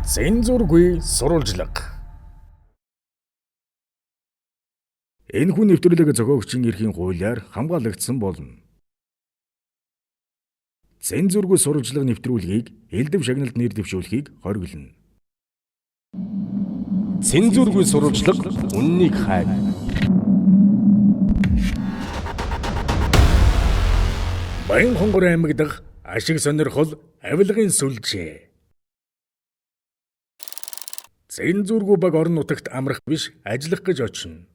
Цензургүй сурвалжилга. Энэхүү нэвтрүүлэг зохиогчийн эрхийн хуулиар хамгаалагдсан болно. Цензургүй сурвалжилга нэвтрүүлгийг элдэв шагналд нэр дэвшүүлэхийг хориглоно. Цензургүй сурвалжилга үннийг хайр. Баянхонгор аймаг дахь ашиг сонирхол авлигын сүлжээ. Цензургүй баг орон нутагт амрах биш, ажиллах гэж очино.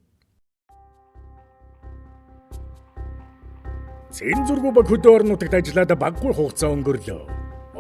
Цензургүй баг хөдөө орон нутагт ажиллаад баггүй хугацаа өнгөрлөө.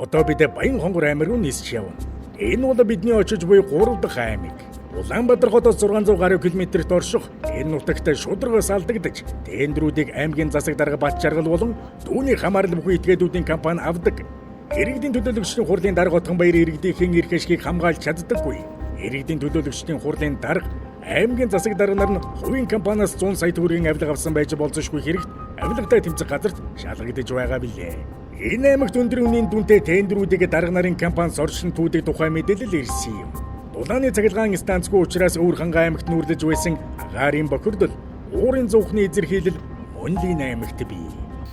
Одоо бид Баянхонгор аймаг руу нисч явна. Энэ бол бидний очиж буй 3 дахь аймаг. Улаанбаатар хотоос 600 гаруй километрт орших энэ нутагт шударгаас алдагдаж, тендерүүдийг аймгийн засаг дарга бат жаргал болон түүний хамаарал бүхий этгээдүүдийн компани авдаг. Иргэдийн төлөөлөгчдийн хурлын дарга отгон баяр иргэдийн эрх ашгийг хамгаалж чаддаггүй. Иргэдийн төлөөлөгчдийн хурлын дарга аймгийн засаг дарга нар нь хувийн компаниас 100 сая төгрөгийн авилга авсан байж болзошгүй хэрэгт авилгатай тэмцэх газарт шалгагдаж байгаа билээ. Энэ аймагт өндөр үнийн дүнтэй тендерүүдийг дарга нарын компаниас оршин туудаг тухай мэдээлэл ирсэн юм. Дулааны цахилгаан станцгүй учраас Өвөр хангай аймагт нүүрлэж байсан агаарын бохирдол уурын зуухны эзэрхийлэл Монлийн аймагт бий.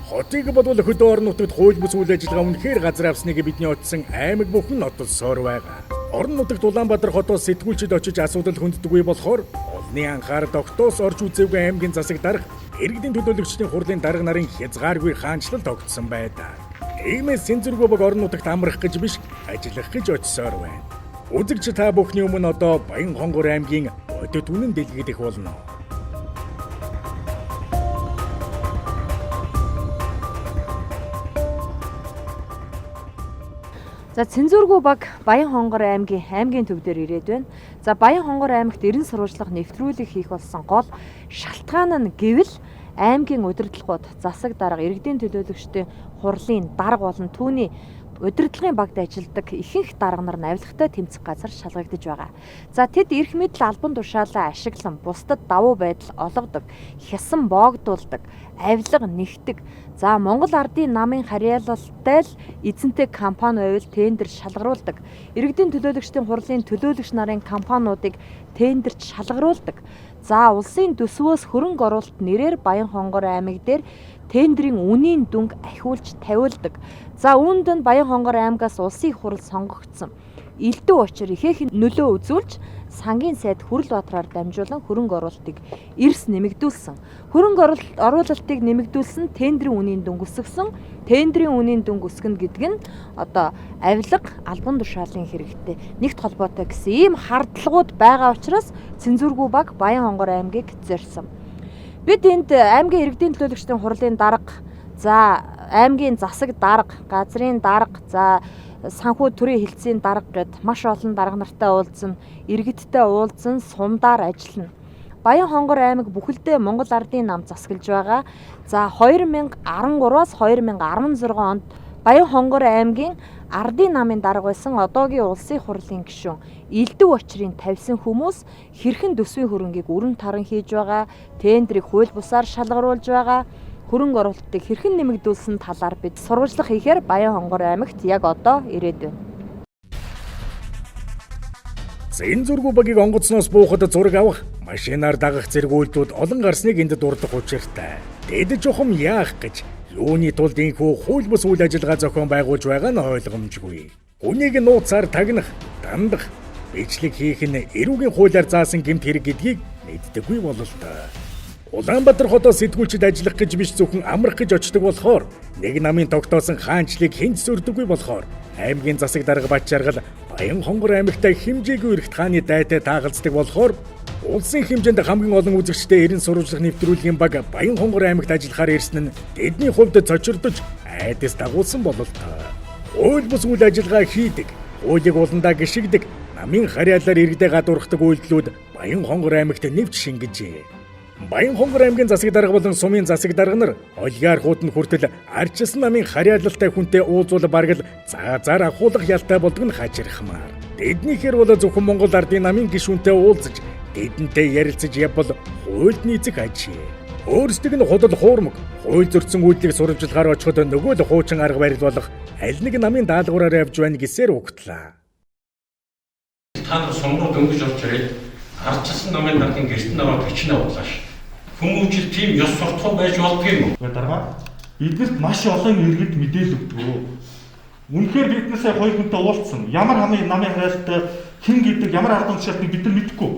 Хотыг бодвол хөдөө орон нутагт хууль бус үйл ажиллагаа үнэхээр газар авсныг бидний утсан аймаг бүхэн нотолсоор байгаа. Орон нутагт Улаанбаатар хотоос сэтгүүлчид очиж асуудал хүнддэггүй болохоор олонний анхаарал тогтоос орж үзээгүй аймгийн засаг дарга иргэдийн төлөөлөгчдийн хурлын дарга нарын хязгааргүй хаанчлал тогтсон байдаг. Иймээс цензургүй баг орон нутагт амрах гэж биш, ажиллах гэж очисоор байна. Үзэгч та бүхний өмнө одоо Баянхонгор аймгийн бодит үнэн дэлгэгдэх болно. За цензургүй баг Баянхонгор аймгийн төв дээр ирээд байна. За Баянхонгор аймагт эрен сурвалжлага нэвтрүүлэг хийх болсон гол шалтгаан нь гэвэл аймгийн удирдлагууд засаг дарга иргэдийн төлөөлөгчдийн хурлын дарга болон түүний удирдлагын багт ажилладаг ихэнх дарга нар нь авилгатай тэмцэх газар шалгагдаж байгаа. За тэд эрх мэдэл албан тушаалаа ашиглан бусдад давуу байдал олгодог, хясан боогдуулдаг, авилга нэгтдэг. За Монгол ардын намын харьяалалтай л эзэнтэй компани байвал тендер шалгаруулдаг. Иргэдийн төлөөлөгчдийн хурлын төлөөлөгч нарын компаниудыг тендерт шалгаруулдаг. За улсын төсвөөс хөрөнгө оруулалт нэрээр Баянхонгор аймаг дээр тендерийн үнийн дүнг ахиулж тавиулдаг. За үүнд нь Баянхонгор аймагаас улсын их хурл сонгогдсон. Элдв учир ихээхэн нөлөө үзүүлж сангийн сайд хүрэл батраар дамжуулан хөрөнгө оруулалтыг эрс нэмэгдүүлсэн. Хөрөнгө оруулалтыг нэмэгдүүлсэн тендерийн үнийн дүнг өсгсөн. Тендерийн үнийн дүнг өсгөнө гэдэг нь одоо авилга, албан тушаалын хэрэгтэй нэгт холбоотой гэсэн ийм хардлагууд байгаа учраас цензургүй баг Баянхонгор аймгийг зорьсон. Бид энд аймгийн иргэдийн төлөөлөгчдийн хурлын дарга, за аймгийн засаг дарга, газрын дарга, за санхүү төрийн хэлтсийн дарга гэд маш олон дарга нартай уулзсан, иргэдтэй уулзсан, сумдаар ажиллана. Баянхонгор аймаг бүхэлдээ Монгол ардын нам засаглаж байгаа. За 2013-аас 2016 онд Баянхонгор аймгийн ардын намын дарга байсан одоогийн улсын хурлын гишүүн элдв учрын тавьсан хүмүүс хэрхэн төсвийн хөрөнгийг өрн таран хийж байгаа, тендерийг хууль бусаар шалгаруулж байгаа, хөрөнгө оруулалтыг хэрхэн нэмэгдүүлсэн талаар бид сурвалжлага хийхээр Баянхонгор аймагт яг одоо ирээд байна. Цензургүй багийг онгоцноос буухад зураг авах, машинаар дагах зэрэг үйлдэлүүд олон гарсныг энд дурдах учиртай. Тэд жохом яах гэж юуны тулд инхүү хууль бус үйл ажиллагаа зохион байгуулж байгаа нь ойлгомжгүй. Хүнийг нууцаар тагнах, дандах, бичлэг хийх нь эрүүгийн хуулиар заасан гэмт хэрэг гэдгийг мэддэггүй болол та. Улаанбаатар хотоос сэтгүүлчид ажиллах гэж биш зөвхөн амрах гэж очдог болохоор нэг намын тогтоосон хаанчлыг хинч зөрдөггүй болохоор аймгийн засаг дарга бат жаргал Баянхонгор аймагтай хэмжээгүй эрхт хааны дайтай таагалздаг болохоор улсын хэмжээнд хамгийн олон үзэгчтэй эрен сурвалжлага нэвтрүүлгийн баг Баянхонгор аймагт ажиллахаар ирсэн нь тэдний хувьд цочирдож айдас дагуулсан болол та. Хууль бус үйл ажиллагаа хийдэг, хуулийг уландаа гიშгдэг, намын харьяалаар иргэдээ гадуурхдаг үйлдэлүүд Баянхонгор аймагт нэвч шингэжээ. Баянхонгор аймгийн засаг дарга болон сумын засаг дарга нар олигархууд нь хүртэл арчилсан намын харьяалалтай хүнтэй уулзуул бараг л заазаар ахуулах ялтай болдог нь хачирхмаар. Тэднийхэр бол зөвхөн Монгол ардын намын гишүүнтэй уулзаж, тэдэнтэй ярилцаж явбал хуульд нийцэх ажээ. Өөрсдөг нь худал хуурмаг, хууль зөрчсөн үйлдэлийг сурвалжлагаар очиход нөгөө л хуучин арга барил болох аль нэг намын даалгавраар явж байна гэсээр угтлаа. та нар сонгуульд өнгөж орж ирээд ардчилсан номын даргын гэртэн ороод бичнэ удлааш. Хүмүүжил тийм ёс суртахуй байж болдго юм уу? Дарга биднэрт маш олон иргэд мэдээлэл өгдөө. Үнэхээр биднээс хоёр хүнтэй уулзсан. Ямар намын харайлттай хэн гэдэг ямар ард түмшилтыг бид нар мэдэхгүй.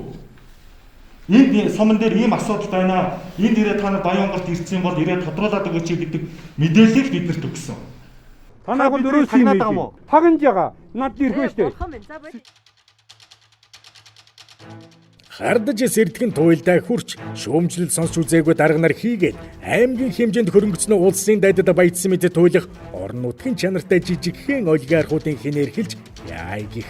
Энд суман дээр ийм асуудал байна. Энд ирээд та нар Баянгорт ирсэн бол ирээд тодруулаад өгөөч гэдэг мэдээллийг биднэрт өгсөн. Танайг дөрөөс юм уу? Хагнаж байгаа. Над ирэх штэ. Хардаж сэрдгэн туйлдаа хурч шүүмжлэл сонсч үзээгүй дарга нар хийгээд аймгийн хэмжээнд хөрөнгөцнөө улсын дайдад баяжсан мэт туйлах орон нутгийн чанартай жижигхэн олигархуудын хинээрхэлж яай гэх.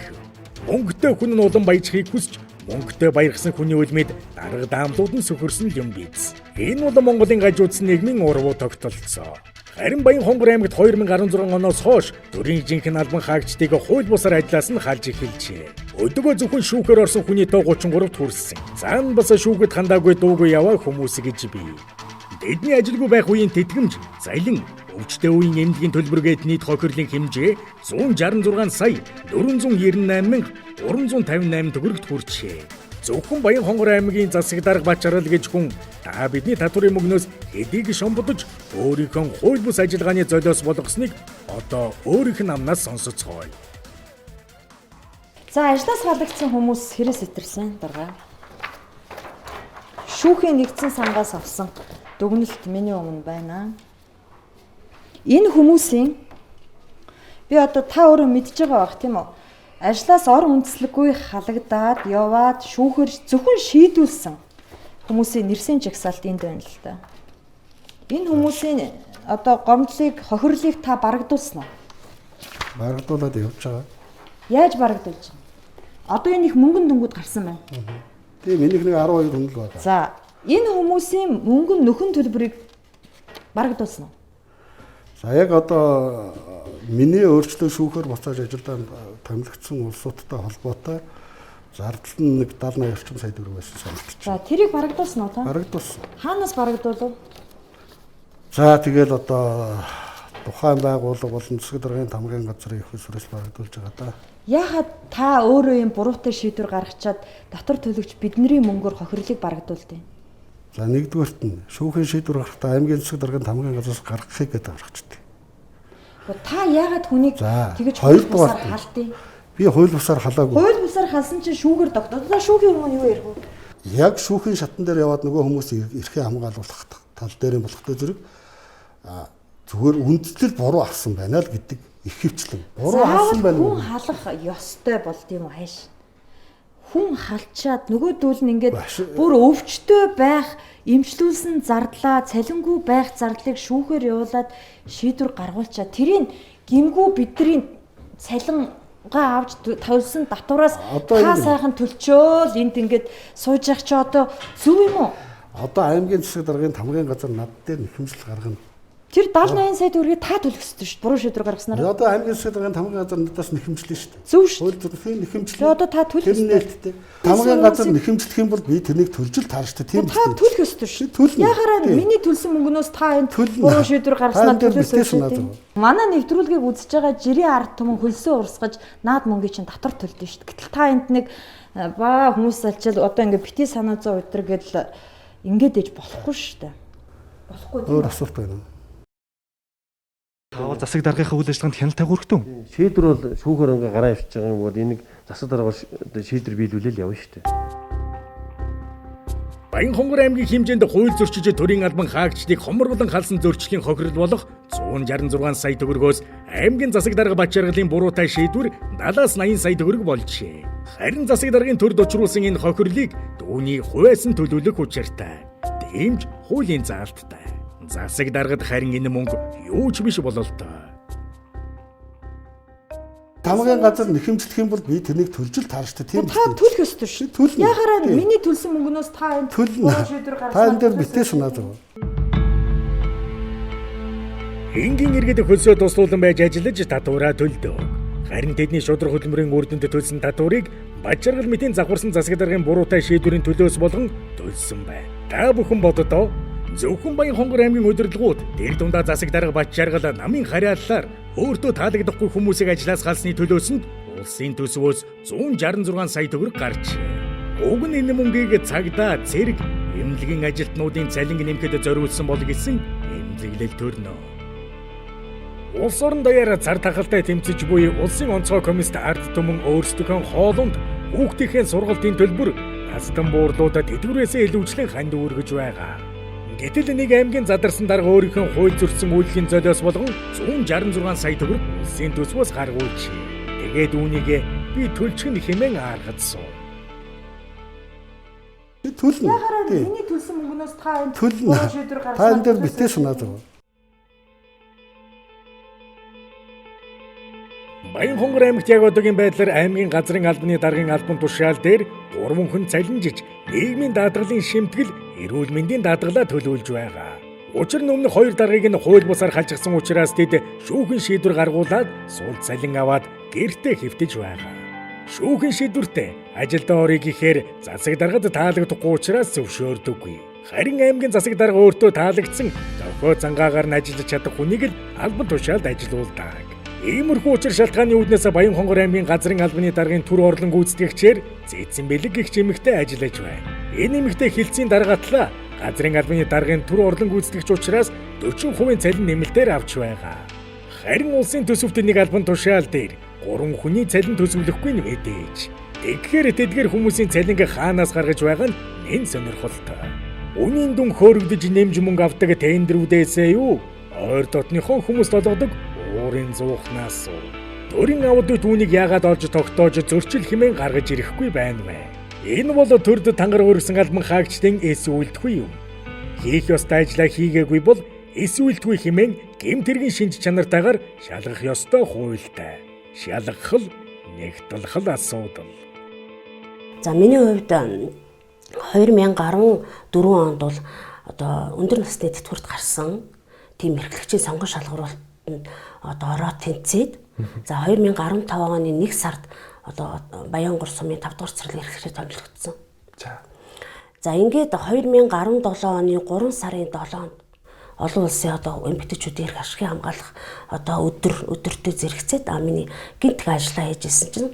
Мөнгөтэй хүн нь улам баяжхийг хүсч мөнгөтэй баярхсан хүний үлмэд дарга даамлууд нь сөхөрсөн юм биз. Энэ бол Монголын гажуудсан нийгмийн урвуу тогтолцоо. Харин Баянхонгор аймагт 2016 оноос хойш төрийн жинхэнэ албан хаагчдыг хууль бусаар ажиллаас нь халж эхэлжээ. Өдөгөө зөвхөн шүүхээр орсон хүний тоо 33-т хүрсэн. Цаана бас шүүхэд хандаагүй дуугүй яваа хүмүүс гэж бий. Тэдний ажилгүй байх үеийн тэтгэмж, залин, өвчтөе үеийн эмнэлгийн төлбөргээд нийт хохирлын хэмжээ 166 сая 498 358 төгрөгт хүрчээ. Зөвхөн Баянхонгор аймгийн засаг дарга Бачарал гэж хүн та бидний татварын мөнгнөөс хэдийг шомбодож өөрийнхөө хууль бус ажиллагааны золиос болгосныг одоо өөрийнх нь амнаас сонсоцгоё. За ажлаас халагдсан хүмүүс хэрэг сэтэрсэн дарга. Шүүхийн нэгдсэн сангаас авсан дүгнэлт миний өмнө байна. Энэ хүмүүсийн би одоо та өөрөө мэдж байгаа бах тийм үү? Ажлаас ор үндэслэггүй халагдаад яваад шүүхэр зөвхөн шийдүүлсэн хүмүүсийн нэрсийн жагсаалт энд байна л та. Энэ хүмүүсийн одоо гомдлыг, хохирлыг та барагдуулсан уу? Барагдуулаад явж байгаа. Яаж барагдуулж байгаа? Одоо энэ их мөнгөн дүнгууд гарсан байна. Тийм энийг нэг 12 хүн л байна. За, энэ хүмүүсийн мөнгөн нөхөн төлбөрийг барагдуулсан уу? За яг одоо миний өөрчлөлт шүүхээр буцааж ажилдаа томилогдсон улсуудтай холбоотой зардал нь нэг 70-80 орчим сая төгрөг байсан санагдчих. За, тэрийг барагдуулсан уу та? Барагдуулсан. Хаанаас барагдуулав? За тэгэл одоо тухайн байгууллага болон засаг даргын тамгын газрын их усрээс барагдуулж байгаа да. Яагаад та өөрөө юм буруутай шийдвэр гаргачаад дотор төлөгч бидний мөнгөөр хохирлыг барагдуулдаг юм? За нэгдүгээрт нь шүүхийн шийдвэр гаргахдаа аймгийн засаг даргын тамгын газраас гаргахыг гэдэг гаргачдаг. Та яагаад хүнийг тэгэж хоёрдугаар хууль бусаар халдъя? Би хууль бусаар халаагүй. Хууль бусаар халсан чинь шүүгээр тогтоолоо. Шүүхийн өмнө юу ярих вэ? Яг шүүхийн шатан дээр яваад нөгөө хүмүүс эрхээ хамгаалуулах тал дээр болохтой зэрэг зүгээр үндслэл буруу авсан байна л гэдэг их хөвчлэн. Буруу авсан байна. Хүн халах ёстой бол тийм үү хайш. Хүн халчаад нөгөөдүүл нь ингээд бүр өвчтөй байх, эмчлүүлсэн зардлаа, цалингүй байх зардлыг шүүхээр явуулаад шийдвэр гаргуулчаа. Тэрийг гимгүү бидний цалингаа авч тавьсан татвараас та сайхан төлчөөл энд ингээд сууж явах чи одоо зөв юм уу? Одоо аймгийн засаг даргын тамгын газар над дээр нэхэмжил гаргана. Тэр 70-80 сая төгрөгийг та төлөх ёстой шүү дээ. Буруу шийдвэр гаргаснаар. Одоо аймгийн засаг даргын тамгын газар надаас нэхэмжлэн шүү дээ. Зөв шүү. Хууль зөрчлийн нэхэмжлэн. Одоо та төлөх ёстой. Тамгын газар нэхэмжлэх юм бол би тэрнийг төлж л таарч тийм үү? Та төлөх ёстой шүү. Яхаараа миний төлсөн мөнгнөөс та энэ буруу шийдвэр гаргаснаар төлөөсөө шүү. Манай нэвтрүүлгийг үзэж байгаа жирийн ард түмэн хөлсөө урсгаж наад мөнгөний чинь татвар төлдөө шүү. Гэтэл та энд нэг баа хүмүүс залчил одоо ингээд бити санаа зов өдр гэдэл ингээд ээж болохгүй шүү дээ. Болохгүй тийм. Өөр асуулт байна. Таавал засаг даргынхаа үйл ажиллагаанд хяналттай хүрэх үү? Шийдвэр бол шүүхээр ингээ гараа авчиж байгаа юм бол энийг засаг дарга шийдвэр биелүүлэл явна шүү дээ. Баянхонгор аймгийн хэмжээнд хууль зөрчиж төрийн албан хаагчдыг хомруулан халсан зөрчлийн хохирол болох 166 сая төгрөгөөс аймгийн засаг дарга Бачаргалын буруутай шийдвэр 70-80 сая төгрөг болжээ. Харин засаг даргын төрд учруулсан энэ хохирлыг түүний хувьяасан төлөвлөх учиртай. Дэмж хуулийн заалттай. Засаг даргад харин энэ мөнгө юу ч биш бололтой. Тамгын газар нэхэмжлэх юм бол би тэрнийг төлж л таарчтай тийм үү? Та төлөх ёстой шүү. Яхаараа миний төлсөн мөнгнөөс та энэ шийдвэр гаргасан. Та энэ дээр битээ санаа зов. Энгийн иргэд хөлсөө туслуулан байж ажиллаж татвараа төлдөг. Харин тэдний шудраг хөдөлмөрийн үр дүнд төлсөн татварыг Бачаргал мэтийн завхарсан засаг даргын буруутай шийдвэрийн төлөөс болгон төлсөн байна. Та бүхэн боддоо зөвхөн Баянхонгор аймгийн удирдлагууд тэр дундаа засаг дарга Бачаргал намын харьяаллаар өөртөө таалагдахгүй хүмүүсийг ажлаас халсны төлөөсөнд улсын төсвөөс 166 сая төгрөг гарчээ. Уг нь энэ мөнгийг цагдаа, цэрэг, эмнэлгийн ажилтнуудын цалин нэмэхэд зориулсан бол гэсэн эмзэглэл төрнө. Улс орон даяараа цар тахалтай тэмцэж буй улсын онцгой комист ард түмэн өөрсдийнхөө хоолунд хүүхдийнхээ сургалтын төлбөр настан буурлуудад тэтгэврээсээ илүүчлэн ханд үүргэж байгаа. Гэтэл нэг аймгийн задарсан дарга өөрийнхөө хууль зөрчсөн үйлдлийн золиос болгон 166 сая төгрөг улсын төсвөөс гаргуулж, тэгээд үүнийг би төлчих нь хэмээн ааргацсан. Төлнө. Яхаараа миний төлсөн мөнгнөөс та энэ шийдвэр гаргасан. Та энэ дээр битээ санаад байгаа. Баянхонгор аймагт яг одоогийн байдлаар аймгийн газрын албаны даргын албан тушаал дээр 3 хүн цалинжиж нийгмийн даатгалын шимтгэл, эрүүл мэндийн даатгалаа төлөвлөж байгаа. Учир нь өмнөх 2 даргаыг нь хууль бусаар халжчихсан учраас тэд шүүхэн шийдвэр гаргуулад сул цалин аваад гэртээ хэвтэж байгаа. Шүүхэн шийдвэртээ ажилдаа орё гэхээр засаг даргад таалагдахгүй учраас зөвшөөрдөггүй. Харин аймгийн засаг дарга өөртөө таалагдсан зохио зангаагаар нь ажиллаж чадах хүнийг л албан тушаалд ажилуулдаг. Иймэрхүү учир шалтгааны үүднээс Баянхонгор аймгийн газрын албаны даргын төр орлон гүйцэтгэгчээр Зэцэн бэлэг гэх эмэгтэй ажиллаж байна. Энэ эмэгтэй хэлцийн даргатлаа газрын албаны даргын төр орлон гүйцэтгэгч учраас 40% цалин нэмэлтээр авч байгаа. Харин улсын төсөвт нэг албан тушаал дээр 3 хүний цалин төсөвлөхгүй нь мэдээж. Тэгэхээр тэдгээр хүмүүсийн цалинг хаанаас гаргаж байгаа нь энэ сонирхолтой. Үнийн дүн хөөрөгдөж нэмж мөнгө авдаг тендерүүдээсээ юу? Ойр дотныхон хүмүүст олгодог уурын зуухнаас. Төрийн аудит үүнийг яагаад олж тогтоож зөрчил хэмээн гаргаж ирэхгүй байна вэ? Энэ бол төрд тангар өргсөн албан хаагчдын эс үйлдэхгүй юм. Хийх ёстой ажлаа хийгээгүй бол эс үйлдэхгүй хэмээн гэмт хэргийн шинж чанартаагаар шалгах ёстой хуультай. Шалгахал нэгтлэх асуудал. За миний хувьд 2014 онд бол одоо өндөр насны тэтгэврт гарсан тийм эрхлэгчийн сонгон шалгуулалт одоо ороод тэнцээд за 2015 оны 1 сард одоо Баянгор сумын 5 дугаар цэцэрлэг эрхлэгчид томилогдсон. За ингээд 2017 оны 3 сарын 7-нд олон улсын одоо эмэгтэйчүүдийн эрх ашигын хамгаалах одоо өдөртөө зэрэгцээд миний гинтг ажиллаа хийжсэн чинь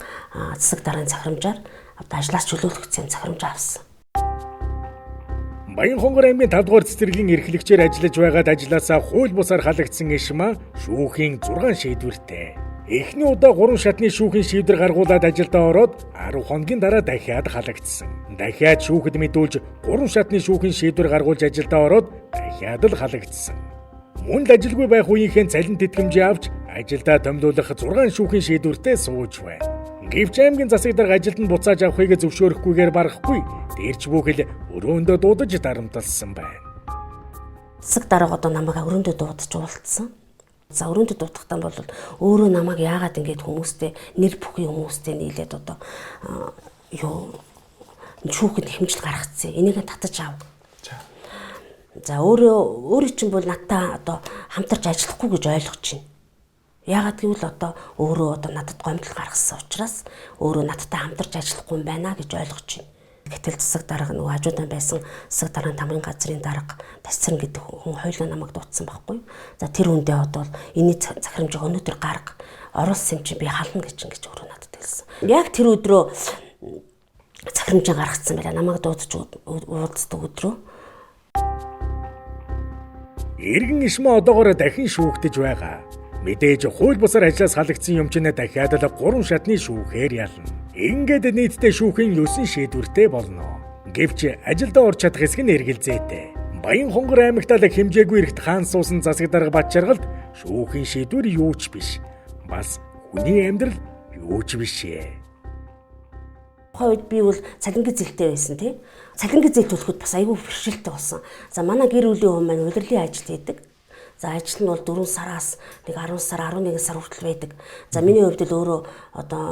засаг даргын захирамжаар одоо ажлаас чөлөөлөгдсөн захирамжаа авсан. Баянхонгор аймгийн 5 дугаар цэцэрлэгийн эрхлэгчээр ажиллаж байгаад ажлаасаа хууль бусаар халагдсан ишмаа шүүхийн 6 шийдвэртэй. Эхний удаа 3 шатны шүүхийн шийдвэр гаргуулад ажилдаа ороод 10 хоногийн дараа дахиад халагдсан. Дахиад шүүхэд мэдүүлж 3 шатны шүүхийн шийдвэр гаргуулж ажилдаа ороод дахиад л халагдсан. Мөн л ажилгүй байх үеийнхэн цалин тэтгэмжээ авч ажилдаа томилуулах 6 шүүхийн шийдвэртэй сууж байна. Гэвч аймгийн засаг дарга ажилд нь буцааж авахыг зөвшөөрөхгүйгээр барахгүй дээрч бүхэл өрөөндөө дуудаж дарамтлсан байна. Засаг дарга одоо намайг өрөөндөө дуудаж уулзсан. За өрөөндөө дуудахтаа бол өөрөө намайг яагаад ингэж хүмүүстэй нэр бүхий хүмүүстэй нийлээд одоо шүүхэд хэмжил гаргацсан. Энийг татаж ав. За өөрөө чинь бол надтай одоо хамтарч ажиллахгүй гэж ойлгож байна. Яагаад гэвэл одоо өөрөө одоо надад гомдол гаргасан учраас өөрөө надтай хамтарч ажиллахгүй юм байна гэж ойлгож байна. Гэтэл засаг дарга нөгөө хажуудан байсан засаг даргын тамгын газрын дарга Тасцэрэн гэдэг хүн хоёулаа намайг дуудсан байхгүй. За тэр хүндээ одоо энэний захирамжийг өнөөдөр гарга оруулсан юм чи би хална гэж өөрөө надад хэлсэн. Яг тэр өдрөө захирамжийг гаргацсан байлаа. Намайг дуудаж уулздаг өдрөө. Иргэн ишмаа одоогоор дахин шүүгдэж байгаа. Мэдээж хууль бусаар ажлаас халагдсан юм чинь дахиад л 3 шатны шүүхээр ялна. Ингээд нийтдээ шүүхийн 9 шийдвэртэй болно. Гэвч ажилдаа орж чадах хэсэг нь эргэлзээтэй. Баянхонгор аймагт л хэмжээгүй эрхт хаан суусан засаг дарга Батчаргалд шүүхийн шийдвэр юу ч биш. Бас хүний амьдрал юу ч биш ээ. Хойд би бол цалингийн зээлтэй байсан тий. Цалингийн зээл төлөхөд бас айгүй бэрхшээлтэй болсон. За манай гэр бүлийн хүмүүс маань удирдлын ажил хийдэг. За ажил нь бол 4 сараас нэг 10 сар 11 сар хүртэл байдаг. За миний хувьд л өөрөө одоо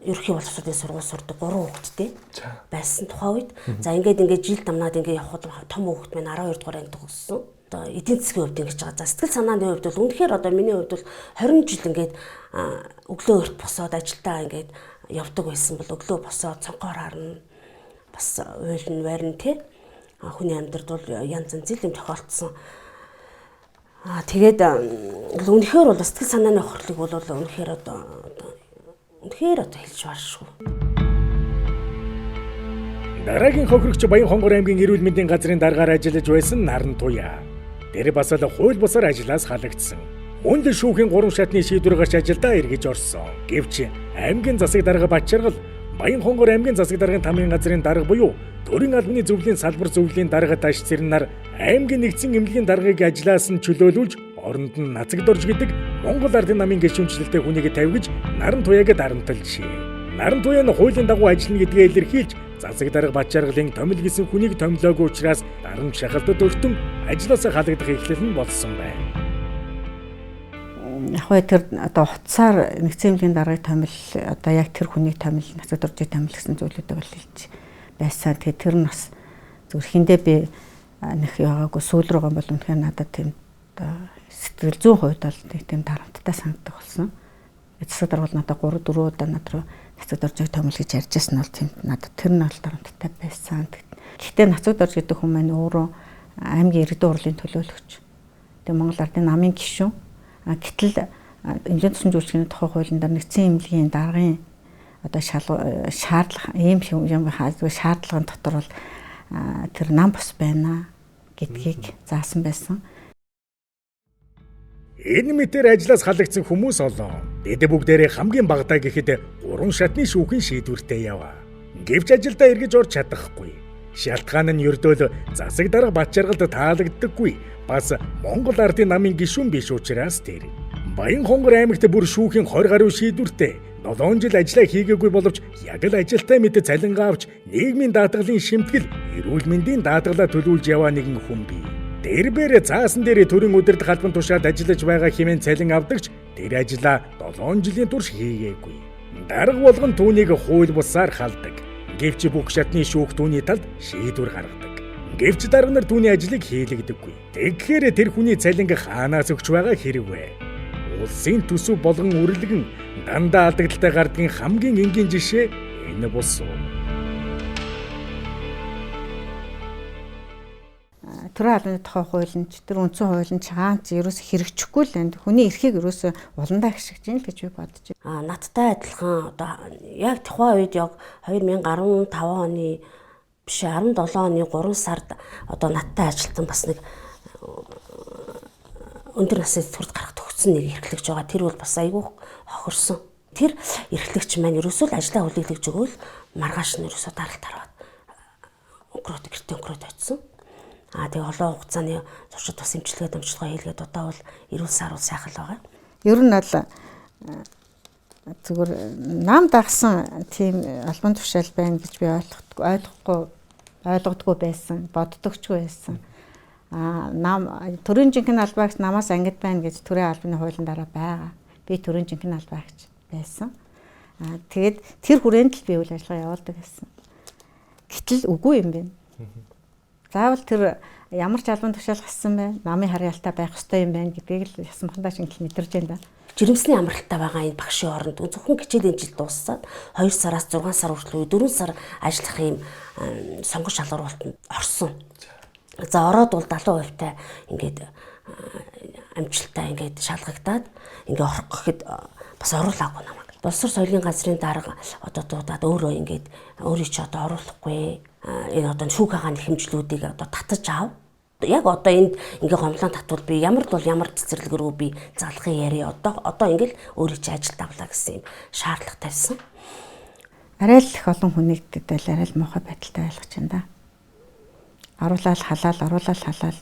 ерөнхий боловсролын сургууль сурдаг 3 хүүхэдтэй байсан тухайн үед. За ингээд жил дамнаад ингээд явхад том хүүхэд минь 12 дугаар ангид төгссөн. Одоо эдийн засгийн хувьд ингэж байгаа. За сэтгэл санааны хувьд бол үнэхээр одоо миний хувьд бол 20 жил ингээд өглөө өрт босоод ажилдаа ингээд явдаг байсан бол өглөө босоод цонхоор харна. Бас уйлн байрн тий. Хүний амьдралд бол янз янз зээл юм тохиолдсон. Тэгээд үнэхээр бол сэтгэл санааны хохирлыг бол үнэхээр одоо үнэхээр одоо хэлж баршгүй. Дараагийн хохирогч Баянхонгор аймгийн эрүүл мэндийн газрын даргаар ажиллаж байсан Наран Туяа. Тэр бас л хууль бусаар ажлаас халагдсан. Мөн л шүүхийн 3 шатны шийдвэр гарч ажилдаа эргэж орсон. Гэвч аймгийн засаг дарга Бачаргал Баянхонгор аймгийн засаг даргын тамгын газрын дарга буюу төрийн албаны зөвлөлийн салбар зөвлөлийн дарга Даш Цэрнаар аймгийн нэгдсэн эмнэлгийн даргаыг ажлаас нь чөлөөлүүлж оронд нь Нацагдорж гэдэг Монгол Ардын намын гишүүнчлэлтэй хүнийг тавьж Наран Туяаг дарамтлж. Наран Туяа нь хуулийн дагуу ажиллана гэдгээ илэрхийлж засаг дарга Бачаргалын томил гэсэн хүнийг томилоогүй учраас дарамт шахалтад өртөн ажлаас халагдах эхлэл нь болсон байна. Яг тэр одоо утсаар нэгдсэн эмнэлгийн даргаыг томил одоо яг тэр хүнийг томил Нацагдоржийг томил гэсэн зүйлүүдийг бол хэлж байсан. Тэгээд тэр нь бас зүрхэндээ би нэх яваагүй сүүл рүү гом бол үнэхээр надад тийм одоо сэтгэл зүйн хувьд бол тийм дарамттай санагдах болсон. Засаг дарга бол надад 3-4 удаа над руу Нацагдоржийг томил гэж ярьж байсан нь бол тийм надад тэр нь бол дарамттай байсан. Гэхдээ Нацагдорж гэдэг хүн маань өөрөө аймгийн иргэдийн хурлын төлөөлөгч. Тэгээд Монгол Ардын намын гишүүн. Гэтэл эмнэлгийн тусламж үйлчилгээний тухай хуулийн дээр нэгдсэн эмнэлгийн даргын одоо шаардлага ийм юм шаардлагын дотор бол тэр нам бос байна гэдгийг заасан байсан. Энэ мэтэр ажлаас халагдсан хүмүүс олон. Бид бүгдээрээ хамгийн багадаа гэхэд 3 шатны шүүхийн шийдвэртэй яваа. Гэвч ажилдаа эргэж орж чадахгүй. Шалтгаан нь ердөөл засаг дарга Бачаргалд таалагддаггүй. Бас Монгол Ардын намын гишүүн биш учраас тэр Баянхонгор аймагт бүр шүүхийн 20 гаруй шийдвэртэй 7 жил ажиллаа хийгээгүй боловч яг л ажилтай мэт цалингаа авч нийгмийн даатгалын шимтгэл эрүүл мэндийн даатгалаа төлүүлж яваа нэгэн хүн бий. Тэрбээр цаасан дээр төрийн удирдах албан тушаалд ажиллаж байгаа хэмээн цалин авдагч тэр ажлаа 7 жилийн турш хийгээгүй. Дарга болгон түүнийг хууль бусаар халдаг. Гэвч бүх шатны шүүх түүний талд шийдвэр гаргадаг. Гэвч дарга нар түүний ажлыг хийлэгдэггүй. Тэгэхээр тэр хүний цалинг хаанаас өгч байгаа хэрэг вэ? Улсын төсөв болгон үрлэгэн дандаа алдагдaltaй гардгийн хамгийн энгийн жишээ энэ болсон. Төрийн албаны тухай хуулийн тэр үндсэн хуулийн ганц ерөөс хэрэгжихгүй л энэ хүний эрхийг ерөөсө уландаа ашиглаж ийн л гэж би бодож байна. Надтай адилхан одоо яг тухайн үед яг 2015 оны биш 17 оны 3 сард одоо надтай ажилтсан бас нэг өндөр насны төрд гарах төгссөн нэг эрхлэгч байгаа. Тэр бол бас айгүй хохирсон. Тэр эрхлэгч маань ерөөсөө л ажлаа хүлээлгэж өгөөл маргааш нь ерөөсөө даралт хараад гэртээ өнгөрөөд очсон. Тэгээ олон хугацааны туршид бас эмчилгээ дамжлагаа хийлгээд одоо бол эрүүл сар сайхан л байгаа. Ер нь бол зүгээр нам дагсан тийм албан тушаал байна гэж би ойлгохгүй байсан, боддогчгүй байсан. Нам төрийн жинхэнэ албаагч намаас ангид байна гэж төрийн албаны хуулийн дараа байгаа. Би төрийн жинхэнэ албаагч байсан. Тэгээд тэр хүрээнд л би үйл ажиллагаа явуулдаг гэсэн. Гэтэл үгүй юм байна. Заавал тэр ямар ч албан тушаал гассан бай, намын харьяалтай байх ёстой юм байна гэдгийг л ясмахандаа шингэл мэдэрж байна да. Жирэмсний амралттай байгаа энэ багшийн оронд зөвхөн хичээлийн жил дуусаад 2 сараас 6 сар хүртэл 4 сар ажиллах юм сонгож шалгуулалтанд орсон. За ороод бол 70% та ингээд амжилттай ингээд шалгагдаад ингээд орох гэхэд бас оруулаагүй намайг. Боловсрол соёлын газрын дарга одоо дуудаад өөрөө ингээд өөрийг ч одоо оруулахгүй энэ одоо шүүх хагааны хэмжлүүдийг одоо татаж аав. Яг одоо энд ингээ гомлон татвал би ямар цэцэрлэгрүү би залахын яри одоо ингээл өөрөө чи ажил давлаа гэсэн юм шаардлага тавьсан. Арай л их олон хүнийг гэдэл арай л муухай байдалтай ойлгож байна да. Оруулаад халаал.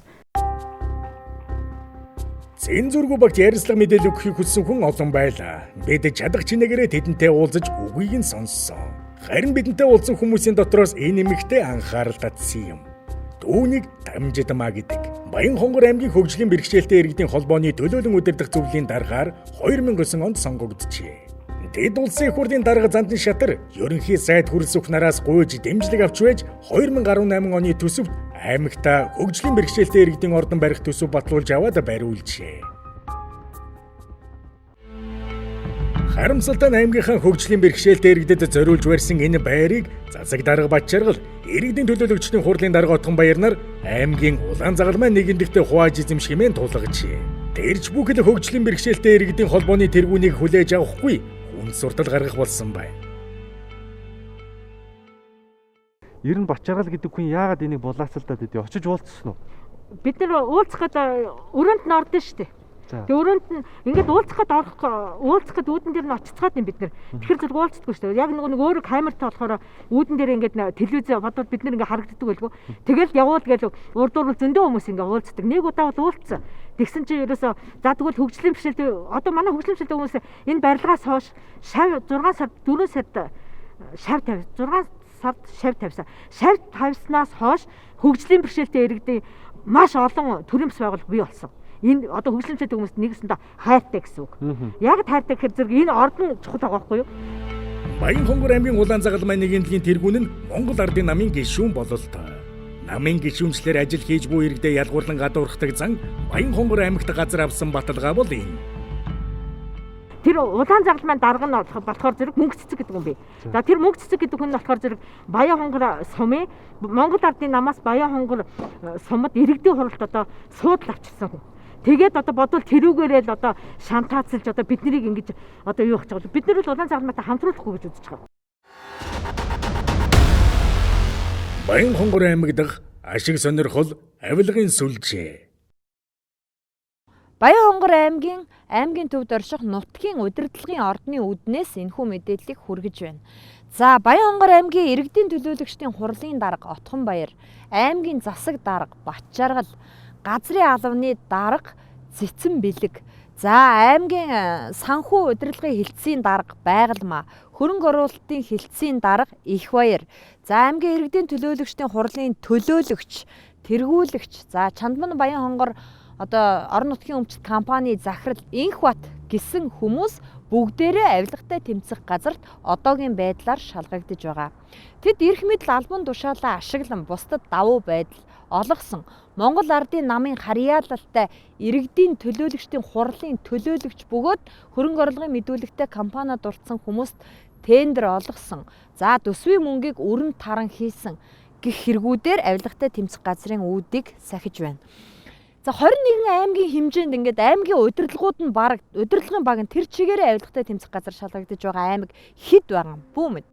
Цензургүй багт ярилцлага мэдээлэл өгөхийг хүссэн хүн олон байлаа. Бид чадах чинэгээрээ тэдэнтэй уулзаж үгийг нь сонссон. Харин бидэнтэй уулзсан хүмүүсийн дотроос энэ нэмэгтэй анхаарал татсан юм. Түүнийг Дамжидмаа гэдэг Баянхонгор аймгийн хөгжлийн бэрхшээлтэй иргэдийн холбооны төлөөлөн удирдах зөвлөлийн даргаар 2009 онд сонгогдчихэ. Тэд улсын их хурлын дарга Зандан Шатар ерөнхий сайд хүрэлц ухнараас гуйж дэмжлэг авч байж 2018 оны төсөвт аймагта хөгжлийн бэрхшээлтэй иргэдийн ордон барих төсөв батлуулж аваад бариулжээ. Харамсалтай аймгийнхаа хөгжлийн бэрхшээлтэй иргэдэд зориулж барьсан энэ байрыг засаг дарга Бачаргал, иргэдийн төлөөлөгчдийн хурлын дарга Отгонбаяр нар аймгийн улаан загалмай нэгэндэгтэй хувааж эзэмшихмэн тулгажээ. Тэрч бүхэл хөгжлийн бэрхшээлтэй иргэдийн холбооны тэргүүнийг хүлээж авахгүй үн суртал гаргах болсон байна. Ер нь Бачаргал гэдэг хүн яагаад энийг булаацалдаад идэв? Очиж уулзсан уу? Бид нар уулзах гэдэг өрөөнд нь ордон шүү дээ. Тэгээ өрөөнд нь ингээд уулзах гэдэг үүдэн дээр нь очицгаад юм бид нар. Тэгэхээр зэрэг уулздаггүй шүү дээ. Яг нэг өөрөө камертай болохоор үүдэн дээр ингээд телевиз бодвол бид нар ингээд харагддаг байлгүй. Тэгэл явуул гэж урдуур зөндөө хүмүүс ингээд уулздаг. Нэг удаа бол уулзсан. Тэгсэн чинь ерөөсөө за тэгвэл хөгжлийн бэрхшээлд одоо манай хөгжлийн бэрхшээлд хүмүүс энэ барилгаас хойш шав 6 сард 4 сард шав 50 6 сард шав тавьсан. Шав тавьснаас хойш хөгжлийн бэрхшээлтэй иргэдийн маш олон төрийн бас байгууллага бий болсон. Энэ одоо хөгжлөмжтэй хүмүүст нэгэсэндээ хайртай гэсэн үг. Яг хайртай гэхээр зэрэг энэ ордон чухал байгаа байхгүй юу? Баянхонгор аймгийн улаан загалмай нэгэн дэлхийн тэргүүн нь Монгол ардын намын гишүүн бололтой. Намын гишүүнчлэр ажил хийж буй иргэдэд ялгуурлан гадуурхдаг зан Баянхонгор аймагт газар авсан баталгаа бол энэ. Тэр улаан загалмай дарга нь болохоор зэрэг мөнгө цэцэг гэдэг юм бэ. За тэр мөнгө цэцэг гэдэг хүн нь болохоор зэрэг Баянхонгор сумын Монгол ардын намаас Баянхонгор сумд иргэдийн хуралд одоо суудл авчирсан хүн. Тэгээд одоо бодвол тэрүүгээрээ л одоо шантаацлж одоо бид нарыг ингэж одоо юу хийж байгаа. Бид нар л улаан загалмайтай хамтруулахгүй гэж үзэж байгаа. Баянхонгор аймаг дахь ашиг сонирхол авлигын сүлжээ. Баянхонгор аймгийн төвд орших нутгийн удирдлагын ордны үүднээс энэхүү мэдээллийг хүргэж байна. За Баянхонгор аймгийн иргэдийн төлөөлөгчдийн хурлын дарга Отгонбаяр, аймгийн засаг дарга Бачаргал, газрын албаны дарга Цэцэн бэлэг, за аймгийн санхүү удирдлагын хэлтсийн дарга Байгалмаа, хөрөнгө оруулалтын хэлтсийн дарга Ихбаяр, за аймгийн иргэдийн төлөөлөгчдийн хурлын төлөөлөгч, тэргүүлэгч, за Чандман Баянхонгор одоо орон нутгийн өмчит компани захирал Инхбат гэсэн хүмүүс бүгдээрээ авилгатай тэмцэх газарт одоогийн байдлаар шалгагдж байгаа. Тэд эрх мэдэл албан тушаалаа ашиглан бусдад давуу байдал олгосон Монгол ардын намын харьяалалтай иргэдийн төлөөлөгчдийн хурлын төлөөлөгч бөгөөд хөрөнгө оруулалтын мэдүүлэгтэй компаниуд дурдсан хүмүүст тендер олгосон. За төсвийн мөнгийг өрн таран хийсэн гэх хэрэгүүдээр авилгатай тэмцэх газрын үүдийг сахиж байна. За 21 аймгийн хэмжээнд ингээд аймгийн удирдлагууд нь удирдлагын баг нь тэр чигээрээ авилгатай тэмцэх газар шалгагдж байгаа аймаг хэд байгаа юм бүү мэд.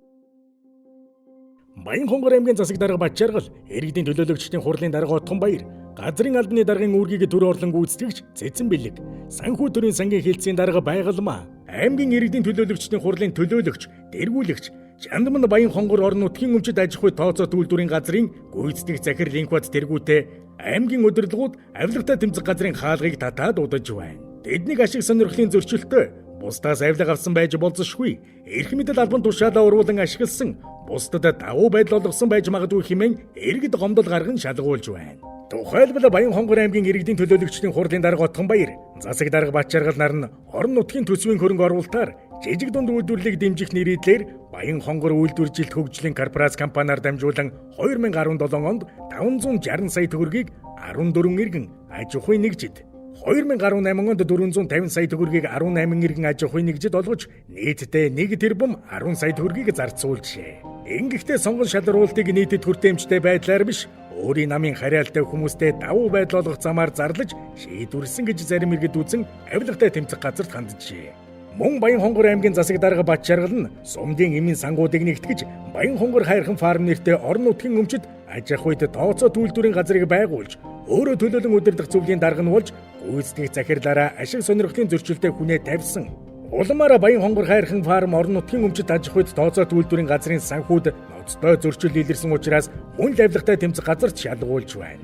Баянхонгор аймгийн засаг дарга Бачаргал, иргэдийн төлөөлөгчдийн хурлын дарга Отгонбаяр, газрын албаны даргын үүргийг төр орлон гүйцэтгэгч Цэцэн бэлэг, санхүү төрийн сангийн хэлтсийн дарга Байгалмаа, аймгийн иргэдийн төлөөлөгчдийн хурлын төлөөлөгч, тэргүүлэгч, Чандман Баянхонгор орон нутгийн өмчит аж ахуй тооцоо төлбөрийн газрын гүйцэтгэх захирал Инхбат тэргүүтэй аймгийн удирдлагууд авилгатай тэмцэх газрын хаалгыг татаад удаж байна. Тэднийг ашиг сонирхлын зөрчилтөй бусдаас авилга авсан байж болзошгүй, эрх мэдэл албан тушаалаа уруулан ашигласан, бусдад давуу байдал олгосон байж магадгүй хэмээн иргэд гомдол гарган шалгуулж байна. Тухайлбал Баянхонгор аймгийн иргэдийн төлөөлөгчдийн хурлын дарга Отгонбаяр, засаг дарга Бачаргал нар нь орон нутгийн төсвийн хөрөнгө оруулалтаар жижиг дунд үйлдвэрлэлийг дэмжих нэрийдлэр Баянхонгор үйлдвэржилт хөгжлийн корпорац компаниар дамжуулан 2017 онд 560 сая төгрөгийг 14 иргэн аж ахуй нэгжид, 2018 онд 450 сая төгрөгийг 18 иргэн аж ахуй нэгжид олгож нийтдээ 1 тэрбум 10 сая төгрөгийг зарцуулжээ. Ингэхдээ сонгон шалруултыг нийтэд хүртээмжтэй байдлаар биш, өөрийн намын харьяалтай хүмүүстэй давуу байдал олгох замаар зарлаж шийдвэрлсэн гэж зарим иргэд үзэн авилгатай тэмцэх газарт ханджээ. Мөн Баянхонгор аймгийн засаг дарга Бачаргал нь сумдын эмийн сангуудыг нэгтгэж Баянхонгор хайрхан фарм нэртэй орон нутгийн өмчит аж ахуйд тооцоо төлбөрийн газрыг байгуулж, өөрөө төлөөлөн удирдах зөвлөлийн дарга нь болж гүйцэтгэх захирлаараа ашиг сонирхлын зөрчилтэй хүнээ тавьсан. Улмаараа Баянхонгор хайрхан фарм орон нутгийн өмчит аж ахуйд тооцоо төлбөрийн газрын санхүүд ноцтой зөрчил илэрсэн учраас мөн авилгатай тэмцэх газарт шалгуулж байна.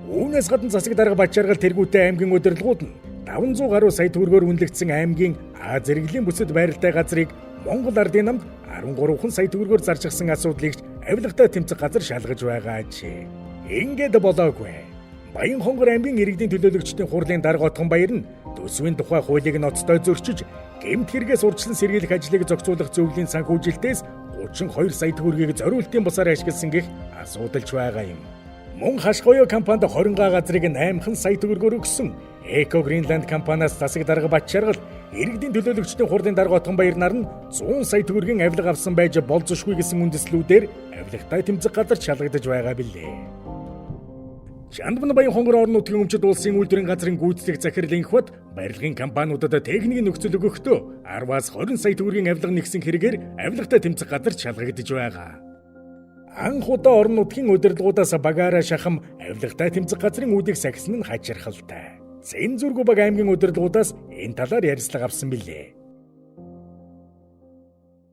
Үүнээс гадна засаг дарга Бачаргал тэргүүтэй аймгийн удирдлагууд нь 500 гаруй сая төгрөгөөр үнэлэгдсэн аймгийн А зэрэглэлийн бүсэд байралтай газрыг Монгол ардын намд 13 сая төгрөгөөр зарчилсан асуудлыг авилгатай тэмцэх газар шалгаж байгаа ч. Ингээд болоогүй. Баянхонгор аймгийн иргэдийн төлөөлөгчдийн хурлын дарга Отгонбаяр нь төсвийн тухай хуулийг ноцтой зөрчиж, гэмт хэрэгээс урьдчилан сэргийлэх ажлыг зохицуулах зөвлөлийн санхүүжилтээс 32 сая төгрөгийг зориултын бусаар ашигласан гэх асуудалч байгаа юм. Мөн хашгоёо компанид 20 газрыг 8 сая төгрөгөөр өгсөн. Эко Гринланд компаниас засаг дарга Бачаргал, иргэдийн төлөөлөгчдийн хурлын дарга Отгонбаяр нар нь 100 сая төгрөгийн авилга авсан байж болзошгүй гэсэн үндэслүүдээр авилгатай тэмцэх газар шалгагдаж байгаа билээ. Чандман Баянхонгор орон нутгийн өмчөд улсын үйлдвэрийн газрын гүйцэтгэх захирал инхбат барилгын компаниудад техникийн нөхцөл өгөхдөө 10-аас 20 сая төгрөгийн авилга нэгсэн хэрэгээр авилгатай тэмцэх газар шалгагдж байгаа. Анх удаа орон нутгийн удирдлагуудаас багаараа шахам авилгатай тэмцэх газрын үүдийг сахисан нь хачирхалтай. Цензургүй баг аймгийн удирдлагуудаас энэ талаар ярилцлага авсан билээ.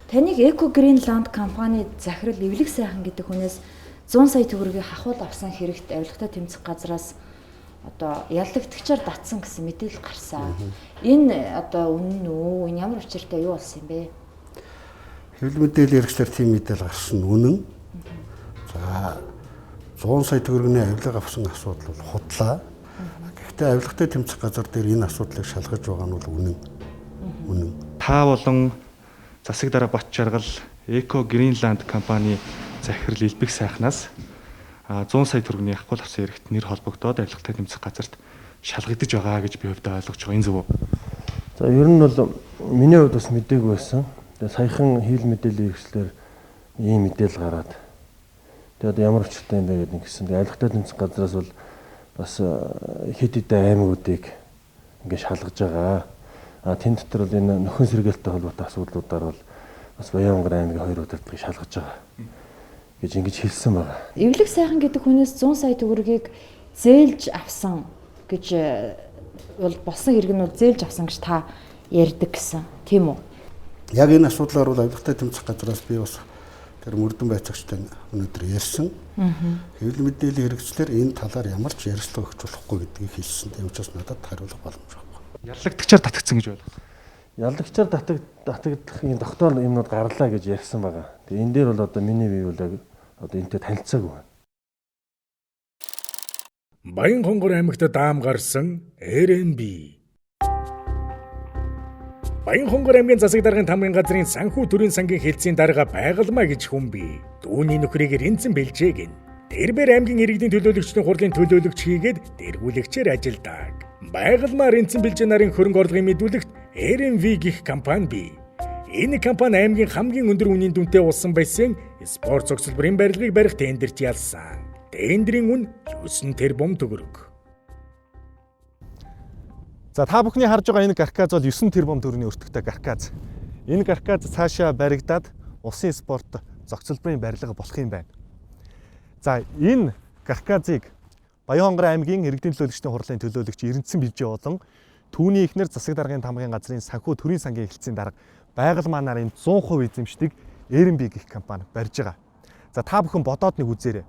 Таныг Эко Гринланд компани захирал эвлэг сайхан гэдэг хүнээс 100 сая төгрөгийн хахуул авсан хэрэгт авилгатай тэмцэх газраас одоо ялагдагчаар татсан гэсэн мэдээлэл гарсан. Энэ одоо үнэн үү? Энэ ямар учиртай юу болсон юм бэ? Хэвлэл мэдээлэл хэрэгслэр тийм мэдээлэл гарсан үнэн. За 100 сая төгрөгийн авилга авсан асуудал бол худлаа. Гэхдээ авилгатай тэмцэх газар дээр энэ асуудлыг шалгаж байгаа нь бол үнэн. Үнэн. Та болон засаг дараа бат жаргал Эко Гринланд компани захирал элбэг сайхнаас 100 сая төгрөгийн хахуул авсан хэрэгт нэр холбогдоод авилгатай тэмцэх газарт шалгагдаж байгаа гэж би хувьдаа ойлгож байгаа. Энэ зөв үү? За ер нь бол миний хувьд бас мэдээгүй байсан. Тэгээ саяхан хийл мэдээллийн хэрэгслэр ийм мэдээлэл гараад тэгээд ямар учиртай юм бэ гэдэг нэгсэн. Тэгээ авилгатай тэмцэх газраас бол бас хэд хэдэн аймагуудыг ингээд шалгаж байгаа. Тэн дотор бол энэ нөхөн сэргээлттэй холбоотой асуудлуудаар бол бас Баянхонгор аймгийн 2 удирдлагыг шалгаж байгаа гэж ингэж хэлсэн байна. Эвлэг сайхан гэдэг хүнээс 100 сая төгрөгийг зээлж авсан гэж бол болсон хэрэг нь бол зээлж авсан гэж та ярьдаг гэсэн. Тийм үү? Яг энэ асуудлаар бол авилгатай тэмцэх газраас би бас тэр мөрдөн байцаагчтай өнөөдөр ярьсан. Хэвлэл мэдээллийн хэрэгслэр энэ талаар ямар ч ярилцлага өгч болохгүй гэдгийг хэлсэн. Тийм учраас надад хариулах боломж байхгүй. Яллагдагчаар татагдсан гэж байна. Яллагчаар татагдах энэ тогтоол юмнууд гарлаа гэж ярьсан байгаа. Тэгээ энэ дээр бол одоо миний бие бол одоо энэтэй танилцаагүй байна. Баянхонгор аймагт даам гарсан РНБ. Баянхонгор аймгийн засаг даргын тамгын газрын санхүү төрийн сангийн хэлтсийн дарга байгалмаа гэж хүн бий. Дүүний нөхрийг рэнцэн бэлжээ гин. Тэрбээр аймгийн иргэдийн төлөөлөгчдийн хурлын төлөөлөгч хийгээд дэргүүлэгчээр ажилдаг. Байгалмаа рэнцэн бэлжээ нарын хөрөнгө орлогын мэдүүлэгт РНВ гэх компани бий. Энэ компани аймгийн хамгийн өндөр үнийн дүнтэй улсан байсан спорт цогцлборын барилгыг барих тендерт ялсан. Тендерийн үн 9 тэрбум төгрөг. За та бүхний харж байгаа энэ гарказ бол 9 тэрбум төгрөгийн өртөгтэй гарказ. Энэ гарказ цаашаа баригдаад улсын спорт зохицолборын барилга болох юм байна. За энэ гарказыг Баянхонгор аймгийн иргэдийн төлөөлөгчдийн хурлын төлөөлөгч Эрдэнэсэн Бэлжээ болон түүний эхнэр засаг даргын тамгын газрын санхүү төрийн сангийн хэлтсийн дарга байгалмаа нарын 100% эзэмшдэг РНБ гэх компани барьж байгаа. За та бүхэн бодоод нэг үзээрэй.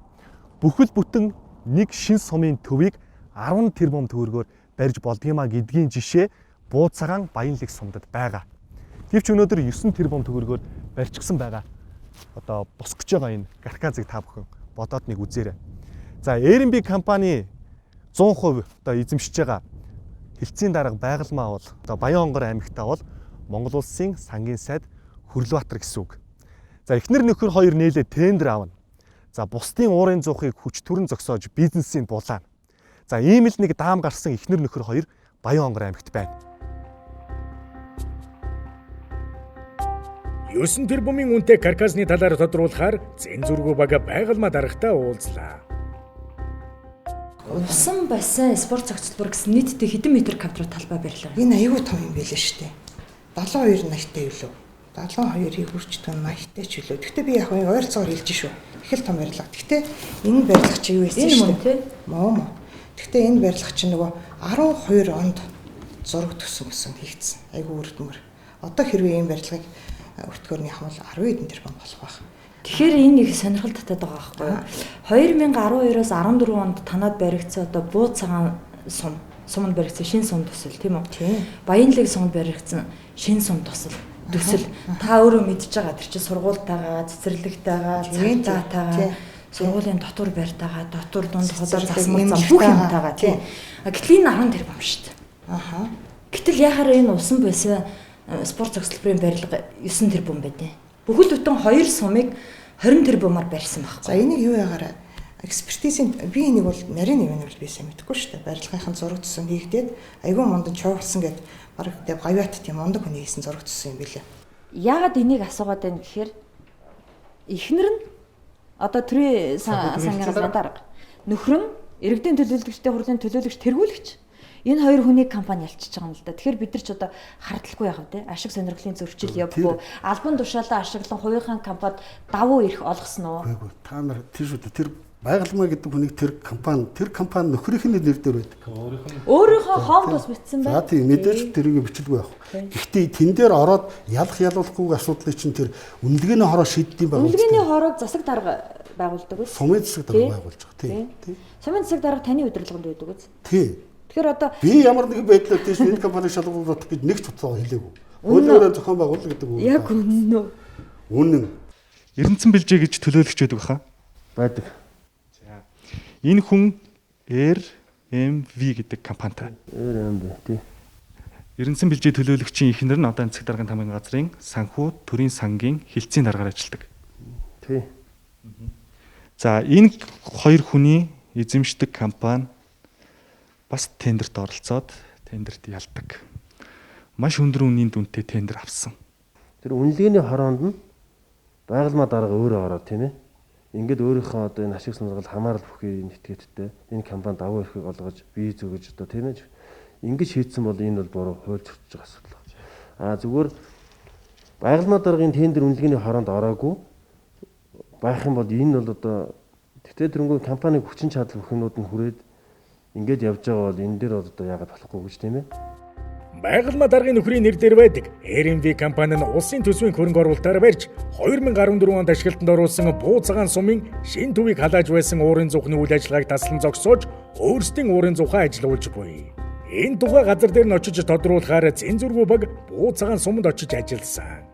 Бүхэл бүтэн нэг шин сумын төвийг 10 тэрбум төгрөгөөр барьж болдгиймаа гэдгийн жишээ Бууцагаан Баянлэг сумдад байгаа. Гэвч өнөөдөр 9 тэрбум төгрөгөөр барьчихсан байгаа. Одоо босгож байгаа энэ гарказыг та бүхэн бодоод нэг үзээрэй. За РНБ компани 100% одоо эзэмшиж байгаа хэлтсийн дарга байгалмаа бол одоо Баянхонгор аймагтаа бол Монгол улсын сангийн сайд Хүрлбаатар гэсэн үг. За эхнэр нөхөр хоёр нээлээд тендер авна. За бусдын уурын зуухыг хүч төрөн зогсоож бизнесийг булаана. За ийм л нэг даам гарсан эхнэр нөхөр хоёр Баянхонгор аймагт байна. 9 тэрбумын үнэтэй каркасны талаар тодруулахаар Цензургүй бага байгалмаа дарагтаа уулзлаа. Усан бассейн спорт зохицолбор гэсэн нийтдээ хэдэн метр квадрат талбай барилаа. Энэ аюул том юм байлээ шүү дээ. 72 наятай юу лөө? 72-ийг хүрчдэг 80-тай ч үлээ. Гэхдээ би яг ойролцоогоор хэлж шүү. Их л том барилга. Гэхдээ энэ барилга чи юу байсан шүү дээ? Моо. Гэхдээ энэ барилга чи нөгөө 12 онд зураг төсөн гэсэн хийгдсэн. Айгуу үрдмөр. Одоо хэрвээ энэ барилгыг өртгөөрний хамбал 10 хэдэн тэрбум болох байх. Тэгэхээр энэ нэг сонирхол татаад байгаа байхгүй юу? 2012-оос 14 онд танаад баригдсан одоо Бууцагаан сумд баригдсан шинэ сум төсөл тийм үү? Тийм. Баянлэг сумд баригдсан шинэ сум төсөл. Та өөрөө мэдж байгаа тэр чинь сургуультайгаа, цэцэрлэгтэйгаа, цагдаатайгаа, сургуулийн дотор байртайгаа, дотор дунд ходоор засмал зам бүх юмтайгаа тийм. Гэтэл энэ 10 тэрбум шүү дээ. Аха. Гэтэл яхаар энэ усан байсан спорт зохицолборын барилга 9 тэрбум байдیں۔ Бүхэл бүтэн 2 сумыг 20 тэрбумаар барьсан байхгүй. За энийг юу яагаад экспертизийн би энийг бол нарийн юм бол би сайн мэдэхгүй шүү дээ. Барилгын зураг төсөн хийгдээд айгүй мундан чоовлсон гэд бараг тэг гавьяат тийм мундаг хүний хийсэн зураг төсөн юм билээ. Яагаад энийг асуугаад байна гэхээр эхнэр нь одоо төрийн сангийн газрын дарга нөхөр нь иргэдийн төлөөлөгчтэй хурлын төлөөлөгч тэргүүлэгч. Энэ хоёр хүнийг компани ялчиж байгаа юм л да. Тэгэхээр бид нар ч одоо хардлагагүй яах вэ? Ашиг сонирхлын зөрчил явахгүй. Албан тушаалаа ашиглан хувийнхаа компанид давуу эрх олгосон уу? Үгүй та нар тийш үү тэр байгалмаа гэдэг хүнийг тэр компани нөхрийнхний нэр дээр байдаг. Өөрийнхөө хоом тус бичсэн байна. За тийм мэдээж тэрийг бичлгүй байх. Гэхдээ тэн дээр ороод ялуулахгүйг асуудлыг чинь тэр үнэлгээний хороо шийддэм байгаа. Үнэлгээний хорог засаг дарга байгуулдаг үү? Сумын засаг дарга байгуулж байгаа. Тийм. Сумын засаг дарга таны удирдлаганд байдаг үү? Тийм. Тэгэхээр одоо би ямар нэгэн байдлаар тийш энэ компани шалгуулах гэж нэг ч утгаа хэлээгүй. Өөрөөр зохион байгуулалт гэдэг үг. Яг үнэн үү? Үнэн. Эрдэнэсэн бэлжээ гэж төлөөлөгч байдаг хаа? Байдаг. За. Энэ хүн RMV гэдэг компанитай. RMV тий. Эрдэнэсэн бэлжээ төлөөлөгчийн ихнэр нь одоо засаг даргын тамгын газрын санхүү төрийн сангийн хилцээний даргаар ажилладаг. Тий. За энэ хоёр хүний эзэмшдэг компани бас тендерт оролцоод тендерт ялдаг. Маш өндөр үнийн дүнтэй тендер авсан. Тэр үнэлгээний хороонд нь байгалмаа дарга өөрөө ороод тийм ээ. Ингээд өөрийнхөө одоо энэ ашиг сонирхол хамаарал бүхий нэтгээдтэй энэ компанид давуу эрхийг олгож виз өгөж одоо тийм ээ. Ингээд шийдсэн бол энэ бол буруу хууль зөрчиж байгаа асуудал. Зүгээр байгалмаа даргын тендер үнэлгээний хороонд ороогүй байх юм бол энэ бол одоо тэгтээ тэрнгүү компаниг хүчин чадал бүхнүүд нь хүрээд ингээд явж байгаа бол энэ дээр одоо яагаад болохгүй гэж тийм ээ. Байгалмаа даргын нөхрийн нэр дээр байдаг RMV компани нь улсын төсвийн хөрөнгө оруулалтаар барьж 2014 онд ашиглалтанд оруулсан буу цагаан сумын шин төвийг халааж байсан уурын зүхний үйл ажиллагааг таслан зогсоож өөрсдийн уурын зүхээ ажилуулж буй. Энэ тухай газар дээр нь очиж тодруулахаар Цензургүй баг буу цагаан суманд очиж ажилласан.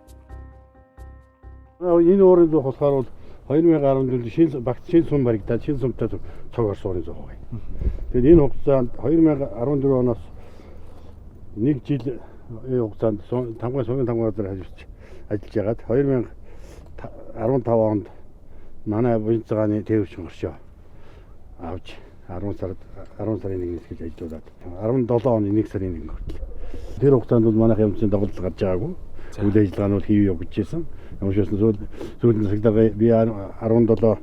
Энэ уурын зүх болохоор 2014 шин сум баригдаад шин сумтай цог орсон уурын зүх байна. Тэгээд энэ хугацаанд 2014 оноос нэг жил хугацаанд тамгай сумын тамгай газар ажиллаж ягаад 2015 онд манай буян цагааны тээвэрчин горшоо авч 10 сарын 1-ээс гэж ажиллаад 17 оны 1 сарын 1 хүртэл. Тэр хугацаанд бол манайх юмцын тоглолт гарч байгаагүй. Үйл ажиллагаанууд хийв явж ирсэн. Ямарчсан сүүлийн засаг дарга би 17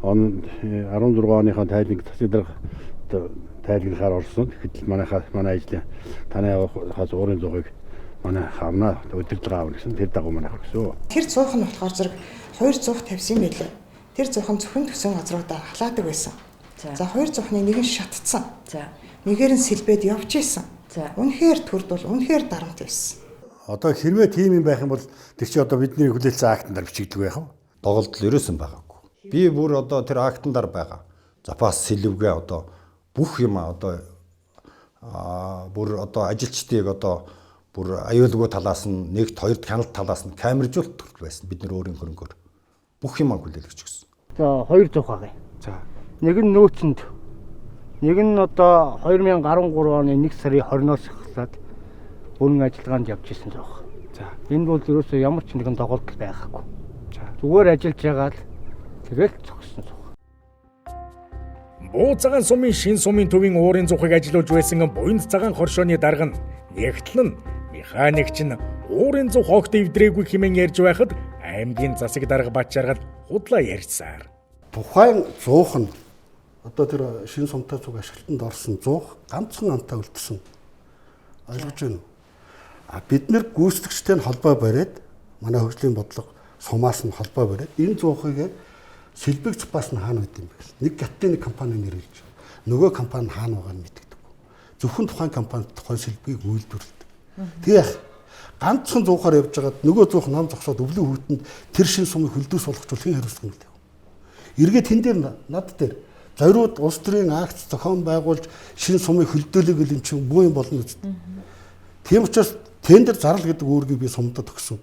он 16 оныхоо тайлбар засаг дарга тайлбараар орсон. Тэгэхэд манай ажлын танай хаас уурын зугийг манай харнаа удирдлага авна гэсэн тэр дагуу манайх өгсөн. Тэр зуух нь болохоор зэрэг 200 тавьсан байлээ. Тэр зуух нь зөвхөн төсөн газруудаа халаадаг байсан. За 200-ны нэг нь шатцсан. За нэгээр нь сэлбэд явж исэн. За үнэхээр төрд бол үнэхээр дарамт байсан. Одоо хэрвээ тийм юм байх юм бол тэр чи одоо бидний хүлээлцсэн актандаар бичигдэх байх юм. Доголдол ерөөсөн байгаагүй. Би бүр одоо тэр актандаар байгаа. Запас сэлвгээ одоо бүх юм одоо бүр одоо ажилчдыг одоо бүр аюулгүй талаас нь нэгт хоёрт хяналт талаас нь камержуулт төрөл байсан. Бид нэр өөрийн хөрөнгөөр бүх юм хүлээлгэж өгсөн. За 200 байгаа. За нэг нь нөөцөнд нэг нь одоо 2013 оны 1 сарын 20-оос эхлээд бүрэн ажиллагаанд явж ирсэн зоох. За энэ бол ерөөсөө ямар ч нэгэн тоглолт байхгүй. За зүгээр ажиллаж байгаа л тэгэл зогссон зоох. Буу цагаан сумын шин сумын төвийн уурын зүхийг ажиллуулж байсан буян цагаан хоршооны дарга нь нэгтлэн механикч нь уурын зүх огт эвдрээгүй хэмээн ярьж байхад аймгийн засаг дарга Бачаргал худлаа ярьсаар. Тухайн зуух нь одоо тэр шин сумтай зүг ашиглалтанд орсон зуух ганцхан амтаа үлдсэн. Ойлгож байна уу? Бид нэр гүйцэтгэгчтэй нь холбоо бариад манай хөгжлийн бодлого сумаас нь холбоо бариад энэ зуухыг сэлбэг цупаас нь хаана байд юм бэ? Нэг гаттын нэг компани нэр хэлж байгаа. Нөгөө компани хаана байгааг нь мэддэггүй. Зөвхөн тухайн компанид тухайн сэлбэгийг үйлдвэрлэдэг. Тэгээ ганцхан зуухаар явж байгаад нөгөө зуух ном зогсоод өвлөө хүүтэнд тэр шин сумыг хөлдөөс болгочихвол хэн хариуцах юм бэ? Эргээ тэн дээр над дээр зориуд улс төрийн акц зохион байгуулж шин сумыг хөлдөөлөг гэл юм чинь буу юм болно үст. Тийм учраас тендер зарлал гэдэг үүргийг би сумдад өгсөн.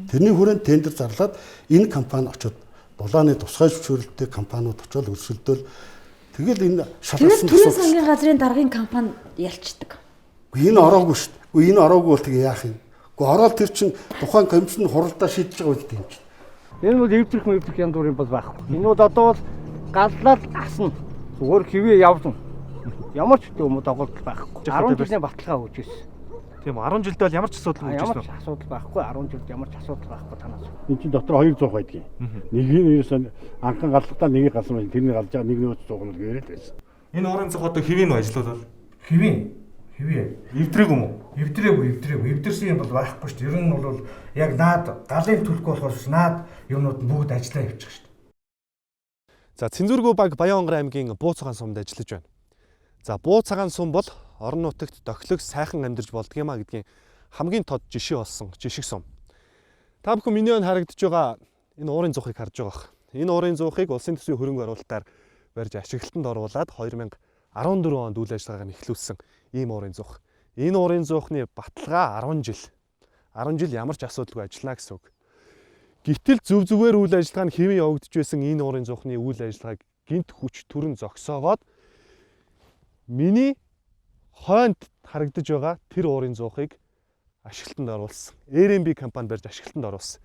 Тэрний хүрээнд тендер зарлаад энэ компани очоод дулааны тусгай зөвшөөрлөлттэй компаниуд очоод өрсөлдөөл тэгэл энэ шалгасан төрийн сангийн газрын даргын компани ялцдаг. Энэ ороогүй шүү дээ. Үгүй энэ ороогүй бол тэгээ яах юм? Гэхдээ ороод тэр чинь тухайн комиссны хуралдаа шийдэж байгаа үед юм чинь. Энэ бол эвдрэх янз бүрийн бол байхгүй. Энэ бол одоо бол галлаад асна. Зүгээр хэвээ явна. Ямар ч юм тоглолт байхгүй. 10 жилийн баталгаа өгч ирсэн. Тийм 10 жилдээ бол ямар ч асуудал үүсэж байна. Ямар ч асуудал байхгүй. 10 жилд ямар ч асуудал байхгүй танаас. Энд чинь дотор 200 байдгийг. Нэг нь ерөөсөн анхан галлахтаа нэгийг галсан байна. Тэрний галж байгаа нэг нөөц 100 нь гэрэл байсан. Энэ уурын цог одоо хэвийн ажиллаулал. Хэвээ. Эвдрэг юм уу? Эвдрээгүй. Эвдэрсэн юм бол байхгүй шүү дээ. Ер нь бол яг наад галын төлөв болохоор наад юмнууд нь бүгд ажиллаа явчих шүү дээ. За Цензургүй баг Баянхонгор аймгийн Буу цагаан сумд ажиллаж байна. За Буу цагаан сум бол орон нутагт дохилог сайхан амьдарч болдгиймаа гэдгийн хамгийн тод жишээ болсон жишг сум. Та бүхэн миний өн харагдаж байгаа энэ уурын зуухыг харж байгаа. Энэ уурын зуухыг улсын төсвийн хөрөнгө оруулалтаар барьж ашиглалтанд оруулаад 2014 онд үйл ажиллагааг нь эхлүүлсэн ийм уурын зуух. Энэ уурын зуухны баталгаа 10 жил ямар ч асуудалгүй ажиллана гэсэн үг. Гэтэл зүгээр үйл ажиллагаа нь хэвэн явагдаж байсан энэ уурын зуухны үйл ажиллагааг гинт хүч төрөн зогсоогоод миний хойнд харагдаж байгаа тэр уурын зуухыг ашиглалтанд оруулсан. РМБ компани барьж ашиглалтанд оруулсан.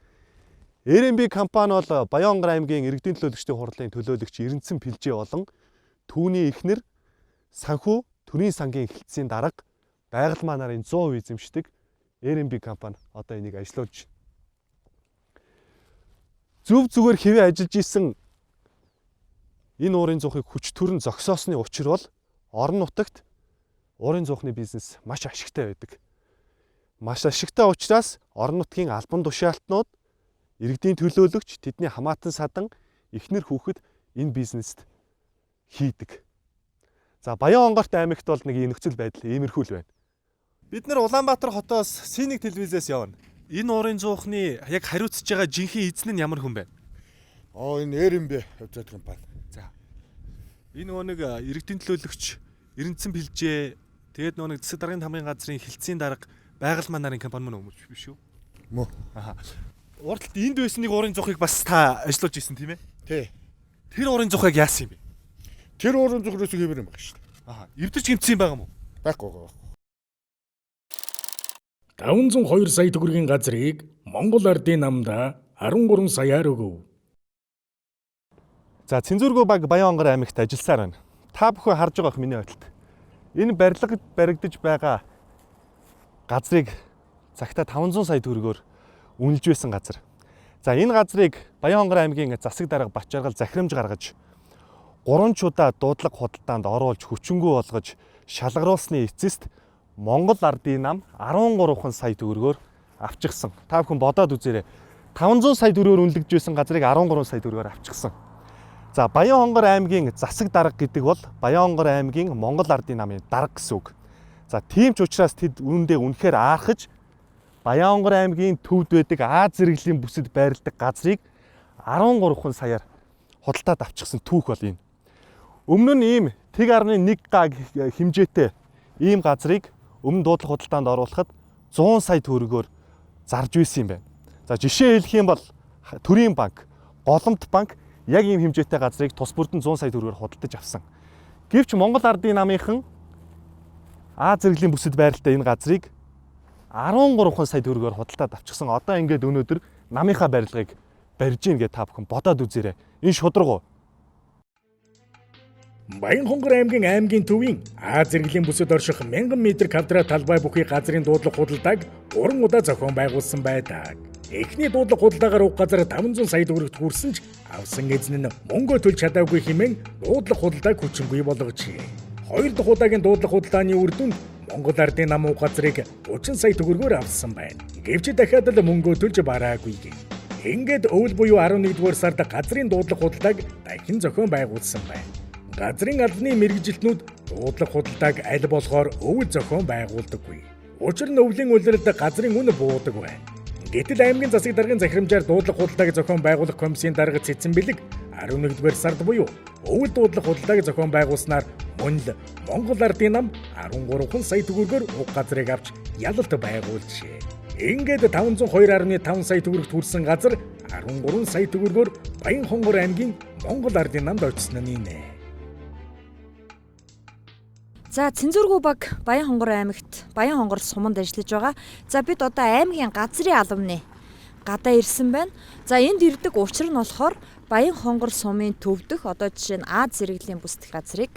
РМБ компани бол Баянхонгор аймгийн иргэдийн төлөөлөгчдийн хурлын төлөөлөгч Эрдэнэсэн Пилжээ болон түүний эхнэр санхүү төрийн сангийн эхлэлцийн дарга байгальмаа нарын 100% эзэмшдэг РМБ компани одоо энийг ажиллуулж байна. Зүгээр хэвээ ажиллаж исэн энэ уурын зуухыг хүч төрөн зогсоосны учир бол орон нутагт уурын зуухны бизнес маш ашигтай байдаг. Маш ашигтай учраас орон нутгийн албан тушаалтнууд, иргэдийн төлөөлөгч, тэдний хамаатан садан, эхнэр хүүхэд энэ бизнест хийдэг. За Баянхонгорт аймагт бол нэг нөхцөл байдал иймэрхүү л байна. Бид нар Улаанбаатар хотоос Синийг телевизээс явна. Энэ уурын зуухны яг хариуцж байгаа жинхэнэ эзэн нь ямар хүн бэ? Энэ РМБ хувьцаат компани. За. Энэ нэг иргэдийн төлөөлөгч Эрдэнэсэн Пилжээ, тэгээд нэг засаг даргын хамгийн газрын хилцээний дарга байгальмаа нарын компани мөн өмч биш үү? Мөн. Аха. Уралд энд байсан нэг уурын зуухыг бас та ажиллуулж исэн тийм ээ? Тий. Тэр уурын зуухыг яасан юм бэ? Тэр уурын зуухнаас хэвэр юм баг шүү дээ. Аха. Эвдэрч гимцсэн юм байгаа юм уу? Байхгүй. 502 сая төгрөгийн газрыг Монгол ардын намда 13 саяар өгөв. За Цензургүй баг Баянхонгор аймагт ажилласаар байна. Та бүхэн харж байгаах миний байдалд. Энэ барилгад баригдаж байгаа газрыг цагтаа 500 сая төгрөгөөр үнэлж байсан газар. За энэ газрыг Баянхонгор аймгийн засаг дарга Бачаргал захирамж гаргаж 3 чудаа дуудлага худалдаанд оруулж хүчингү болгож шалгаруулсны эцэст Монгол ардын нам 13 сая төгрөгөөр авчихсан. Та бүхэн бодоод үзээрэй. 500 сая төгрөгөөр үнэлж байсан газрыг 13 сая төгрөгөөр авчихсан. За Баянхонгор аймгийн засаг дарга гэдэг бол Баянхонгор аймгийн Монгол ардын намын дарга гэсэн үг. За тийм ч учраас тэд үүндээ үнэхээр аахаж Баянхонгор аймгийн төвд байдаг Аз зэрэглэлийн бүсэд байрладаг газрыг 13 саяар худалдаад авчихсан түүх бол энэ. Өмнө нь ийм 1.1 га хэмжээтэй ийм газрыг өмнө дуудлага худалдаанд оруулахад 100 сая төгрөгөөр зарж байсан юм байна. За жишээ хэлэх юм бол Төрийн банк, Голомт банк яг ийм хэмжээтэй газрыг тус бүрдэн 100 сая төгрөгөөр худалдаж авсан. Гэвч Монгол ардын намынхан Аз зэрэглэлийн бүсэд байрладаг энэ газрыг 13 сая төгрөгөөр худалдаад авчихсан. Одоо ингээд өнөөдөр намынхаа барилгыг барьж ийн гэж та бүхэн бодоод үзээрэй. Энэ шудраг уу? Баянхонгор аймгийн төвийн Аз зэрэглэлийн бүсэд орших 1000 м квадрат талбай бүхий газрын дуудлага худалдааг 3 удаа зохион байгуулсан байдаг. Эхний дуудлага худалдаагаар уг газар 500 сая төгрөгт хүрсэн ч авсан эзэн нь мөнгө төлж чадаагүй хэмээн дуудлага худалдааг хүчингүй болгожээ. Хоёр дахь удаагийн дуудлага худалдааны үр дүнд Монгол ардын нам уг газрыг 30 сая төгрөгөөр авсан байна. Гэвч дахиад л мөнгө төлж бараагүй. Ингээд өвөл буюу 11-р сард газрын дуудлага худалдааг дахин зохион байгуулсан байна. Газрын албаны мэргэжилтнүүд дуудлага худалдааг аль болохоор өвөл зохион байгуулдаггүй. Учир нь өвлийн улиралд газрын үн буудаг байна. Гэтэл аймгийн засаг даргын захирамжаар дуудлага худалдааг зохион байгуулах комиссийн дарга Цэцэн Бэлэг 11-р сард буюу өвөл дуудлага худалдааг зохион байгуулснаар мөн л Монгол ардын нам 13 сая төгрөгөөр уг газрыг авч ялалт байгуулжээ. Ингээд 502.5 сая төгрөгт хүрсэн газар 13 сая төгрөгөөр Баянхонгор аймгийн Монгол ардын намд очсон нь нэ. За Цензургүй баг Баянхонгор аймагт Баянхонгор суманд ажиллаж байгаа. За бид одоо аймгийн газрын албаны гадаа ирсэн байна. За энд ирдэг учир нь болохоор Баянхонгор сумын төвдөх одоо жишээ нь Аз зэрэглэлийн бүсдэх газрыг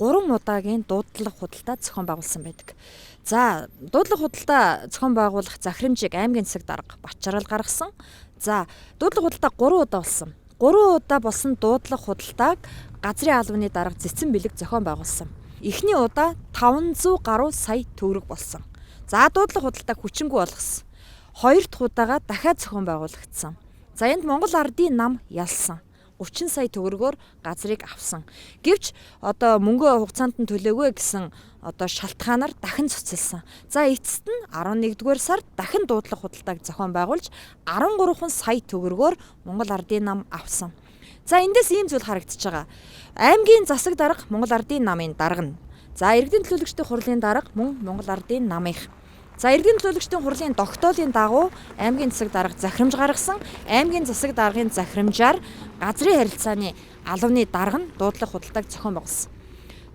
3 удаагийн дуудлага худалдаа зохион байгуулсан байдаг. За дуудлага худалдаа зохион байгуулах захирамжийг аймгийн засаг дарга Бачаргал гаргасан. За дуудлага худалдаа 3 удаа болсон. 3 удаа болсон дуудлага худалдааг газрын албаны дарга цэцэн бэлэг зохион байгуулсан. Эхний удаа 500 гаруй сая төгрөг болсон. За дуудлага худалдааг хүчингүй болгосон. Хоёр дахь удаага дахиад зохион байгуулагдсан. За энд Монгол ардын нам ялсан. 30 сая төгрөгөөр газрыг авсан. Гэвч одоо мөнгө хугацаанд нь төлөөгүй гэсэн одоо шалтгаанаар дахин цуцлсан. За эцэст нь 11-р сард дахин дуудлага худалдааг зохион байгуулж 13 сая төгрөгөөр Монгол ардын нам авсан. За эндээс ийм зүйл харагдаж байгаа. Аймгийн засаг дарга Монгол ардын намын дарга нь. За иргэдийн төлөөлөгчдийн хурлын дарга мөн Монгол ардын намынх. За иргэдийн төлөөлөгчдийн хурлын тогтоолын дагуу аймгийн засаг дарга захирамж гаргасан. Аймгийн засаг даргын захирамжаар газрын харилцааны албаны дарга нь дуудлага худалдааг зохион байгуулсан.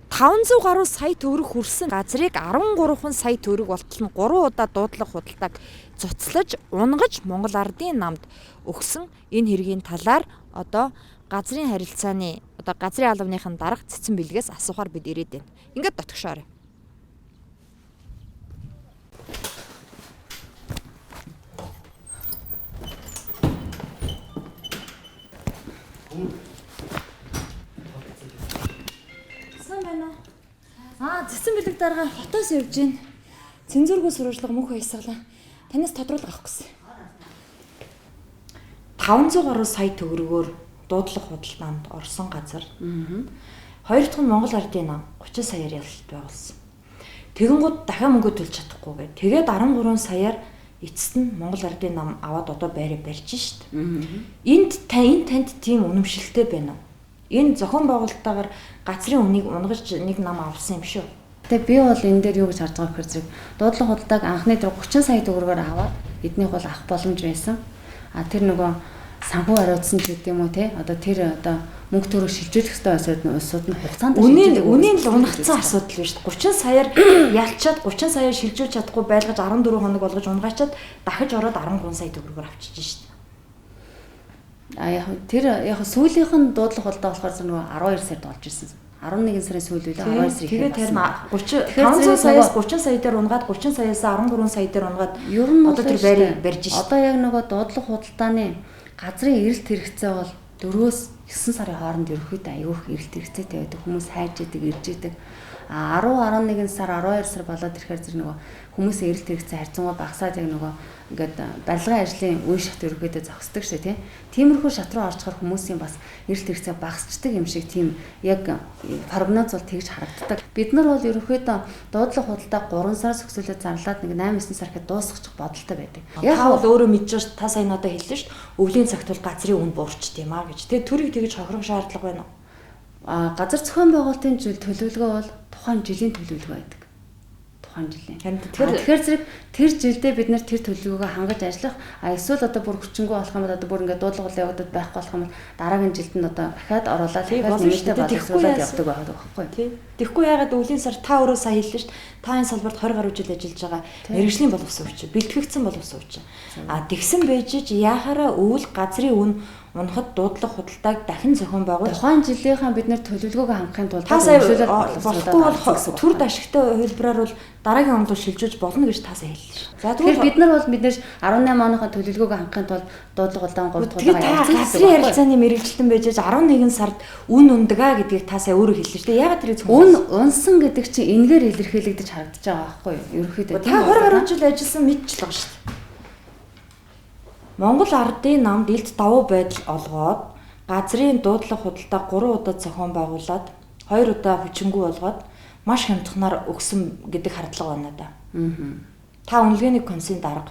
500 гаруй сая төгрөг хүрсэн газрыг 13 сая төгрөг болтол нь 3 удаа дуудлага худалдааг цуцлаж, унгаж Монгол ардын намд өгсөн энэ хэргийн талаар одоо газрын харилцааны одоо газрын албаныхын дарга цэцэн бэлгээс асуухаар бид ирээд байна. Ингээд дотгошоорой. Цэцэн бэлэг дарга хотоос явж гин. Цензургүй сурвалжилга мөнх баясгалаа. Танаас тодруулга авах гэсэн. 500 гаруй сая төгрөгөөр дуудлага худалдаанд орсон газар. Хоёр дахь нь Монгол ардын нам 30 саяар ялалт байгуулсан. Тэгэнгүүт дахиад мөнгө төлж чадахгүйгээ. Тэгээд 13 саяар эцэст нь Монгол ардын нам аваад одоо байраа барьж шít. Энд танд тийм үнэмшилтэй байна уу? Энэ зохион байгуулалтаагаар газрын үнийг унгаж нэг нам авсан юм шүү. Тэгээ би бол энэ дээр юу гэж харж байгаа гэхээр зэрэг дуудлага худалдааг анхны дээр 30 сая төгрөгөөр аваад эднийх бол авах боломж байсан. Тэр нөгөө санхүү хариуцсан ч гэдэг юм уу те одоо тэр одоо мөнгө төрөг шилжүүлэх хэрэгтэй байсууд нь хугацаанд үнийн л унгацсан асуудал биш. 30 саяар ялчаад 30 саяар шилжүүлж чадахгүй байлгаж 14 хоног болгож унгаачаад дахиж ороод 13 сая төгрөгөөр авчиж шít. Яг сүүлийнх нь дуудлага худалдаа болохоор нөгөө 12 сард болж ирсэн. 11 сарын сүүл үедээ 12 сар ихээ. Тэгээд харин 500 саяас 30 сая дээр унгаад 30 саяас 13 сая дээр унгаад ер нь одоо тэр байрыг барьж шít. Одоо яг нөгөө дуудлага худалдааны газрын эрэлт хэрэгцээ бол 4-9 сарын хооронд ерөөхдөө аюух эрэлт хэрэгцээтэй байдаг. Хүмүүс хайж идэг, ирж идэг. 10-11 сар 12 сар болоод ирэхээр зэрэг нөгөө хүмүүсийн эрэлт хэрэгцээ харьцангуй багасаад яг нөгөө ингээд барилгын ажлын үе шат ерөөдөө зогсдог шээ тий. Тиймэрхүү шат руу орчхоор хүмүүсийн бас эрэлт хэрэгцээ багасчдаг юм шиг тийм яг прогноз бол тэгж харагддаг. Бид нар бол ерөөдөө дуудлага худалдаа 3 сараас өксөлөд зарлаад нэг 8-9 сар гэхэд дуусгачих бодолтой байдаг. Яг бол өөрөө мэдж ш та сайн одоо хэллээ ш. Өвлийн цагт бол газрын үн буурчт юм аа гэж. Тэгээ төрийг тэгж хохирох шаардлага байна уу? Газар зохион байгуулалтын жил төлөвлөгөө бол тухайн жилийн төлөвлөгөө байдаг. Тухайн жилийн. Тэгэхээр зэрэг тэр жилдээ бид нар тэр төлөвлөгөөгөө хангаж ажиллах эсвэл одоо бүр хүчингү болох юм бол одоо бүр ингээд дуудлага явагдаад байхгүй болох юм бол дараагийн жилд нь одоо дахиад оруулаад дахиад нэмэлтээ боловсруулаад явдаг байхгүй тий. Тэгэхгүй ягаад өвлийн сар та өөрөө сайн хэллээ ш. Та энэ салбарт 20 гаруй жил ажиллаж байгаа мэргэжлийн боловсон хүч, бэлтгэгдсэн боловсон хүч. Тэгсэн байж яхаараа өвөл газрын үн унахад дуудлага худалдааг дахин зохион байгуулж тухайн жилийнхаа бид нэр төлөвлөгөөгөө хангахын тулд болохгүй бол төр ашигтай хувилбараар бол дараагийн онд шилжүүлж болно гэж таасаа хэллээ ш. За тэгэхээр бид нар бол 18 оныхоо төлөвлөгөөгөө хангахын тулд дуудлага худалдаан 3 дахь удаагаа газрын харилцааны мэрэгчлэн байж 11 сард үн ундаг гэдгийг таасаа өөрөө хэллээ ш. Ягаад тэр үн унсан гэдэг чинь энэгээр илэрхийлэгдэж харагдаж байгаа байхгүй юу? Ерөнхийдөө та 20 гаруй жил ажилласан мэдчихлээ ш. Монгол ардын намд илт давуу байдал олгоод газрын дуудлага худалдаа 3 удаа зохион байгуулад 2 удаа хүчингүй болгоод маш хямдханаар өгсөн гэдэг хардлага байна да. Та үнэлгээний комиссийн дарга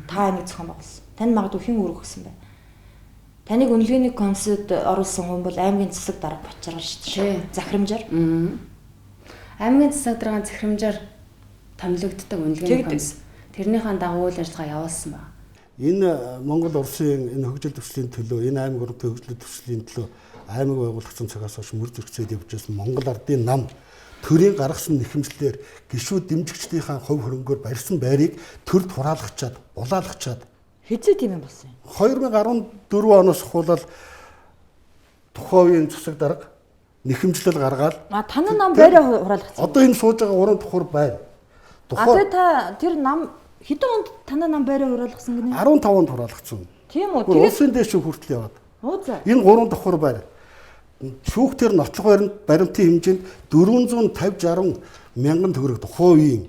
та энийг зохион байгуулсан. Танд магадгүй хэн үүрэг өгсөн бэ? Таныг үнэлгээний комиссид оруулсан хүн бол аймгийн засаг дарга Бачаргал шүү дээ. Захирамжаар. Аймгийн засаг даргын захирамжаар томилогддог үнэлгээний комисс. Тэрнийхэн дагуу үйл ажиллагаа явуулсан байна. Энэ Монгол Улсын энэ хөгжил төвчлийн төлөө энэ аймаг группийн хөгжил төвчлийн төлөө аймаг байгуулагдсан цагаас хойш мөр зөрчилд явж байсан Монгол ардын нам төрийн гаргасан нэхэмжлэлээр гишүүд дэмжигчдийнхаа хувь хөрөнгөөр барьсан байрыг төрд хураалгачаад булаалгачаад хэзээ тийм юм болсон юм? 2014 оноос хуулаад тухайн засаг дарга нэхэмжлэл гаргаад танай нам байраа хураалгацсан. Одоо энэ сууж байгаа уран тухвар байр. Тэгээ та тэр нам хэдэн онд танай нам байраа хураалгасан гинэ? 15 онд хураалгацсан. Тийм үү? Тэгээд улсын дэш хүртэл яваад. Энэ 3 давхар байр. Шүүхтэр нотлох баримтын хэмжээнд 450-60 мянган төгрөг тухайн үеийн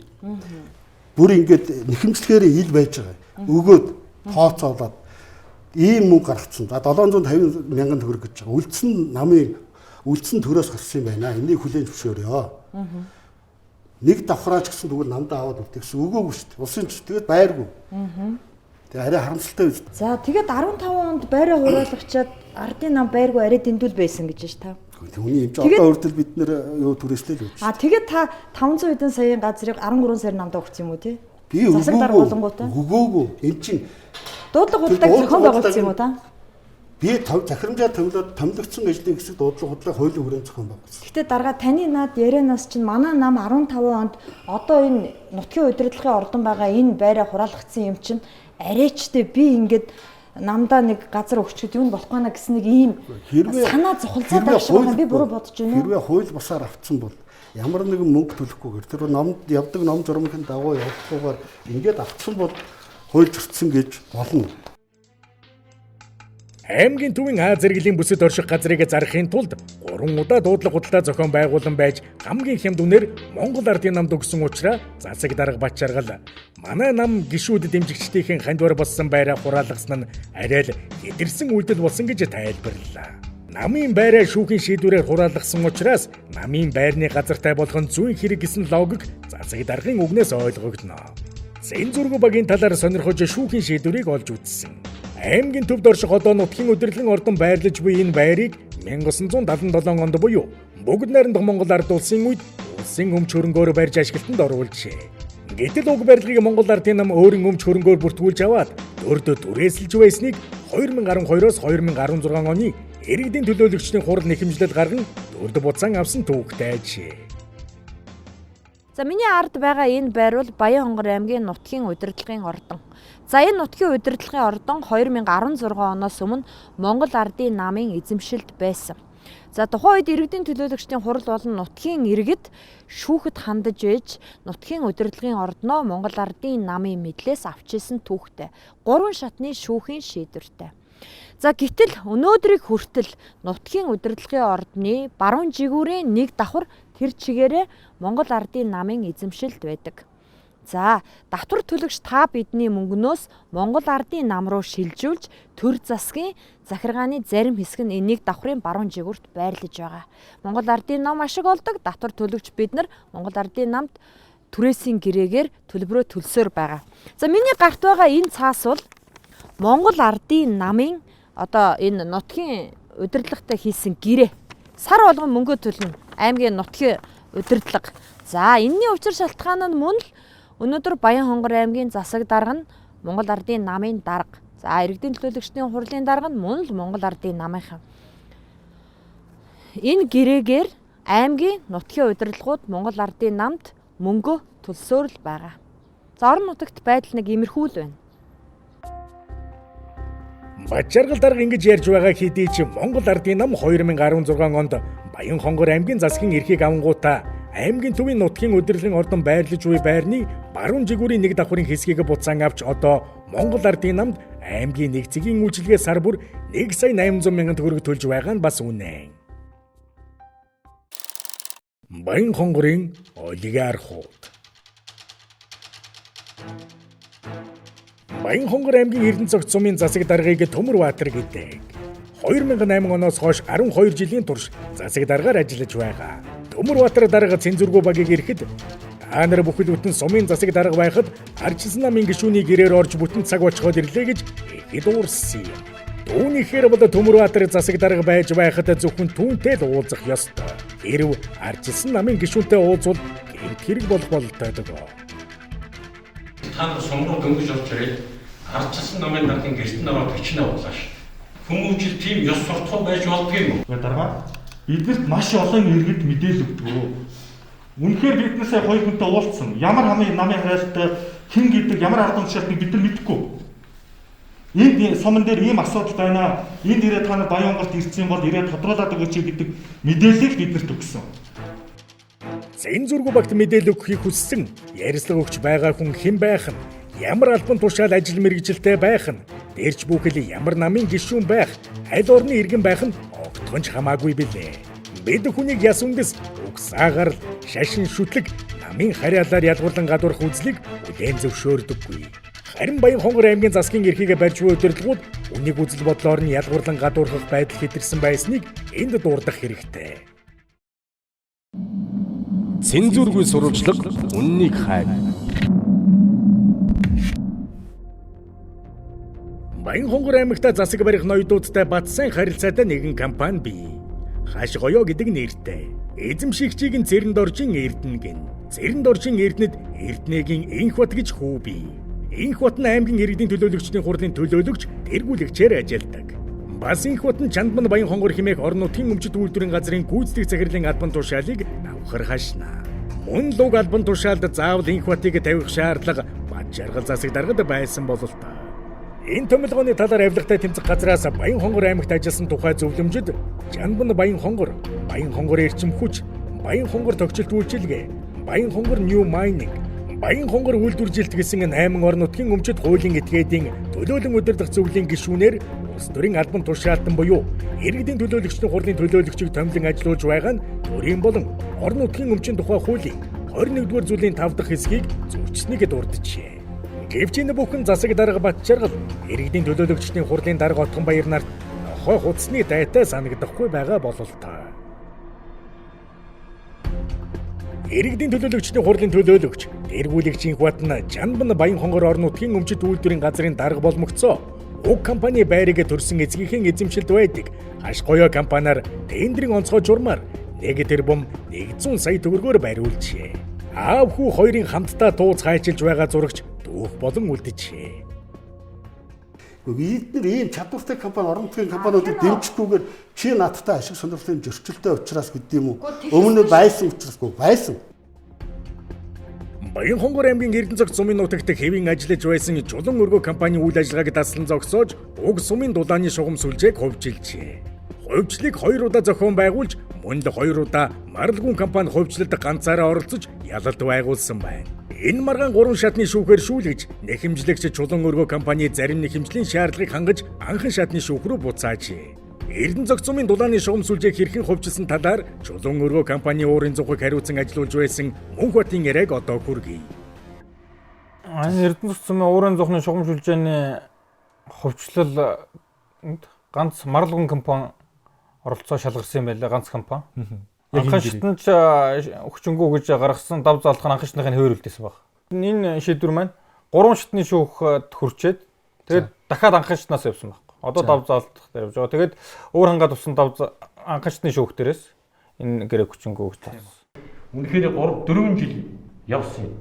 бүр ингээд нэхэмжлэхээр ил байж байгаа. Өгөөд тооцоолоод ийм мөнгө гаргацсан. За 750 мянган төгрөг гэж байгаа. Үлдсэн төрөөс гарсан юм байна. Энийг хүлээн зөвшөөрөө. Нэг давхраач гэсэн тэгвэл намдаа аваад үлдэхсэн өгөөгүй шүү дээ. Улсын ч тэгээд байргүй. Тэгээ арай харамсалтай үү. За тэгээд 15 онд байраа хураалгачаад ардын нам байргүй арай дэндүүл байсан гэж байна та. Түүний юм чи одоо өөртөө бид нэр юу түрээслээ л үү. Тэгээд та 500 хэдэн саяын газрыг 13 сар намдаа өгсөн юм уу те? Би өгөөгүй. Энд чинь дуудлага худалдааг зохион байгуулсан юм уу та? Би захирамжаар томилогдсон ажлын хэсэг дуудлага худлаа хуулийн хүрээнд зохион байгуулсан. Гэтэ дарга таны наад ярианаас чинь манай нам 15 онд одоо энэ нутгийн удирдлагын ордон байгаа энэ байраа хураалгацсан юм чинь арайчтэй би ингээд намдаа нэг газар өгчөд юу болохгүй наа гэсэн нэг ийм санаа зохицоод байх шиг байна. Би буруу бодож байна уу? Хэрвээ хууль бусаар авцсан бол ямар нэгэн мөнгө төлөхгүйгээр тэр номд явдаг ном журмын дагуу явахгүйгээр ингээд авцсан бол хууль зөрчсөн гэж болно. Аймгийн төвийн А зэрэглэлийн бүсэд орших газрыг зарахын тулд 3 удаа дуудлага худалдаа зохион байгуулан байж хамгийн хямд үнээр Монгол ардын намд өгсөн учраас засаг дарга Бачаргал манай нам гишүүд дэмжигчдийн хандвар болсон байраа хураалгасан нь арай л хэтэрсэн үйлдэл болсон гэж тайлбарллаа. Намын байраа шүүхийн шийдвэрээр хураалгасан учраас намын байрны газартай болох нь зүйн хэрэг гэсэн логик засаг даргын үгнээс ойлгогдно. Цензургүй багийн талаар сонирхож шүүхийн шийдвэрийг олж үзсэн. Аймгийн төвд орших одоо нутгийн удирдлагын ордон байрлаж буй энэ байрыг 1977 онд буюу бүгд найрамдах Монгол ард улсын үед улсын өмч хөрөнгөөр барьж ашиглалтанд оруулжээ. Гэтэл уг барилгыг Монгол ардын нам өөрийн өмч хөрөнгөөр бүртгүүлж аваад дөрөд түрээсэлж байсныг 2012-оос 2016 оны иргэдийн төлөөлөгчдийн хурал нэхэмжлэл гарган дөрөд буцаан авсан түүхтэй ажээ. За миний ард байгаа энэ байр бол Баянхонгор аймгийн нутгийн удирдлагын ордон. За энэ нутгийн удирдлагын ордон 2016 оноос өмнө Монгол ардын намын эзэмшилд байсан. За тухайн үед иргэдийн төлөөлөгчдийн хурал болон нутгийн иргэд шүүхэд хандаж ээж нутгийн удирдлагын ордноо Монгол ардын намын мэдлээс авчирсан түүхтэй 3 шатны шүүхийн шийдвэртэй. За гэтэл өнөөдрийг хүртэл нутгийн удирдлагын ордны баруун жигүүрийн нэг давхар тэр чигээрээ Монгол ардын намын эзэмшилд байдаг. За давтвар төлөгч та бидний мөнгнөөс Монгол ардын нам руу шилжүүлж төр засгийн захиргааны зарим хэсэг нь энийг давхрын баруун жигүүрт байрлаж байгаа. Монгол ардын нам ашиг олдог, давтвар төлөгч бид нар Монгол ардын намд түрээсийн гэрээгээр төлбөрөө төлсөөр байгаа. За миний гарт байгаа энэ цаас бол Монгол ардын намын одоо энэ нутгийн удирдлагатай хийсэн гэрээ. Сар болгон мөнгө төлнө. Аймгийн нутгийн удирдлага. За энэний учир шалтгаан нь мөн л өнөөдөр Баянхонгор аймгийн засаг дарга нь Монгол ардын намын дарга. За иргэдийн төлөөлөгчдийн хурлын дарга нь мөн л Монгол ардын намынхан. Энэ гэрээгээр аймгийн нутгийн удирдлагууд Монгол ардын намд мөнгө төлсөөр л байгаа. За орон нутагт байдал нэг иймэрхүү л байна. Бачаргал дарга ингэж ярьж байгаа хэдий ч Монгол ардын нам 2016 онд Баянхонгор аймгийн засгийн эрхийг авангуудаа аймгийн төвийн нутгийн удирдлагын ордон байрлаж буй байрны баруун жигүүрийн нэг давхрын хэсгийг буцаан авч одоо Монгол ардын намд аймгийн нэг цэгийн үйлчилгээ сар бүр 1,800,000 төгрөг төлж байгаа нь бас үнэн. Баянхонгорын олигархууд. Баянхонгор аймгийн Эрдэнэцогт сумын засаг даргыг Төмөрбаатар гэдэг. 2008 оноос хойш 12 жилийн турш засаг даргаар ажиллаж байгаа. Төмөрбаатар дарга Цензургүй багийг ирэхэд та нар бүхэл бүтэн сумын засаг дарга байхад арчилсан намын гишүүний гэрээр орж бүтэн цаг очиход ирлээ гэж ихэд уурсан юм. Түүнийхээр бол Төмөрбаатар засаг дарга байж байхад зөвхөн түүнтэй л уулзах ёстой. Хэрв арчилсан намын гишүүнтэй уулзвал гэмт хэрэг болох бололтой дөө. Та нар сум руу дөнгөж орж ирээд арчилсан намын даргын гэртэн ороод бичнэ уулааш. Хүмүүжил тийм ёс суртахуун байж болдго юм уу? Дарга биднэрт маш олон иргэд мэдээлэл өгдөг. Үнэхээр биднээс хоёр хүнтэй уулзсан. Ямар намын хараалтай хэн гэдэг ямар ард түмшилтийг бид нар мэдэхгүй. Энд суман дээр ийм асуудал байна. Энд ирээд та нар Баянгорт ирсэн бол ирээд тодруулаад өгөөч гэдэг мэдээллийг биднэрт өгсөн. Цензургүй багт мэдээлэл өгөхийг хүссэн, ярилцлага өгч байгаа хүн хэн байх нь, ямар албан тушаал ажил мэргэжилтэй байх нь, Дээрч бүхэл ямар намын гишүүн байх, аль орны иргэн байх нь огтхонч хамаагүй билээ. Бид хүнийг яс үндэс, угсаагаар шашин шүтлэг, намын харьяалаар ядгуурлан гадуурх үзлийг үлээн зөвшөөрдөггүй. Харин Баянхонгор аймгийн засгийн эрхийг барьж буй удирдлагууд үнийг үзэл бодлоор нь ядгуурлан гадуурхах байдал хэтэрсэн байсныг энд дурдах хэрэгтэй. Цензургүй сурвалжлага үннийг хайр. Баянхонгор аймагта засаг барих ноёдуудтай бат сайн харилцаатай нэгэн компани бий. Хаш гоёо гэдэг нэртэй. Эзэмшигчийг нь Цэрэнд оржин Эрдэнэ гин. Цэрэнд оржин Эрдэнэд Эрдэнэгийн Энх бат гэж хүү бий. Энх бат нь аймгийн иргэдийн төлөөлөгчдийн хурлын төлөөлөгч, тэргүүлэгчээр ажилладаг. Бас Энх бат нь Чандман Баянхонгор хэмээх орон нутгийн өмчит үйлдвэрийн газрын гүйцэтгэх захирлын албан тушаалыг давхар хашна. Мөн луг албан тушаалд заавал Энх батыг тавих шаардлага бат жаргал засаг даргад байсан бололтой. Энэ томилгооны талаар авилгатай тэмцэх газраас Баянхонгор аймагт ажилласан тухай зөвлөмжөд Чандман Баянхонгор, Баянхонгор эрчим хүч, Баянхонгор тогтчлт үйлчилгээ, Баянхонгор New Mining, Баянхонгор үйлдвэржилт гэсэн 8 орон нутгийн өмчит хуулийн этгээдийн төлөөлөн удирдах зөвлөлийн гишүүнээр улс төрийн албан тушаалтан буюу иргэдийн төлөөлөгчдийн хурлын төлөөлөгчийг томилон ажиллуулж байгаа нь төрийн болон орон нутгийн өмчийн тухай хуулийн 21-р зүйлийн 5 дахь хэсгийг зөрчсөнийг дурджээ. Гэвч энэ бүхэн засаг дарга бат жаргал иргэдийн төлөөлөгчдийн хурлын дарга Отгон Баяр нарт нохой хуцсны дайтай санагдахгүй байгаа бололтой. Иргэдийн төлөөлөгчдийн хурлын төлөөлөгч, тэргүүлэгчийн хват нь Чандман Баянхонгор орон нутгийн өмчит үйлдвэрийн газрын дарга болмогцоо уг компани байрыг төрсөн эзгийнхээ эзэмшилд байдаг хаш гоёо компаниар тендерийн онцгой журмаар 1 тэрбум 100 сая төгрөгөөр бариулжээ. Аав хүү хоёрын хамтдаа тууц хайчилж байгаа зурагч дүүх болон үлдэжээ. Бид нар ийм чадвартай компани, орон нутгийн компаниудыг дэмжихгүйгээр чи надтай ашиг сонирхлын зөрчилтэй учраас гэдэг юм уу? Өмнө байсан учраас байсан. Баянхонгор аймгийн Эрдэнэ цогц сумын нутагт хэвийн ажиллаж байсан чулуун өргөө компани үйл ажиллагааг таслан зогсоож уг сумын дулааны шугам сүлжээг хувьчилжээ. Хувьчлыг 2 удаа зохион байгуулж, мөн л 2 удаа марлагуун компани хувьчлалд ганцаараа оролцож ялалт байгуулсан байна. Энэ маргаан 3 шатны шүүхээр шүүлгэж, нэхэмжлэгч чулуун өргөө компани зарим нэхэмжлийн шаардлагыг хангаж анхан шатны шүүх рүү буцаажээ. Эрдэнэ цогц сумын дулааны шугам сүлжээг хэрхэн хувьчилсан талаар чулуун өргөө компани уурын зүгхийг хариуцсан ажиллуулж байсан мөнх батын яриаг одоо хүргэе. Эрдэнэ цогц сумын уурын зүгхний шугам сүлжээний хувьчлал ганц марлагуун компани оролцоо шалгарсан юм байлаа, ганц компани. Анхан шатнд хүчингүү гэж гаргасан дав заалах нь анхан шатныхын хөөрлөлтөөс баг. Энэ шийдвэр маань 3 шатны шүүхэд хүрчээд тэгээд дахиад анхан шатнаас явсан баг. Одоо дав заалтах дээр явж байгаа. Тэгээд өөр хангаад тусан анхан шатны шүүх дээрээс энэ гэрээ хүчингүү гэж тоосон. Үнэхээр 3-4 жил явсан юм.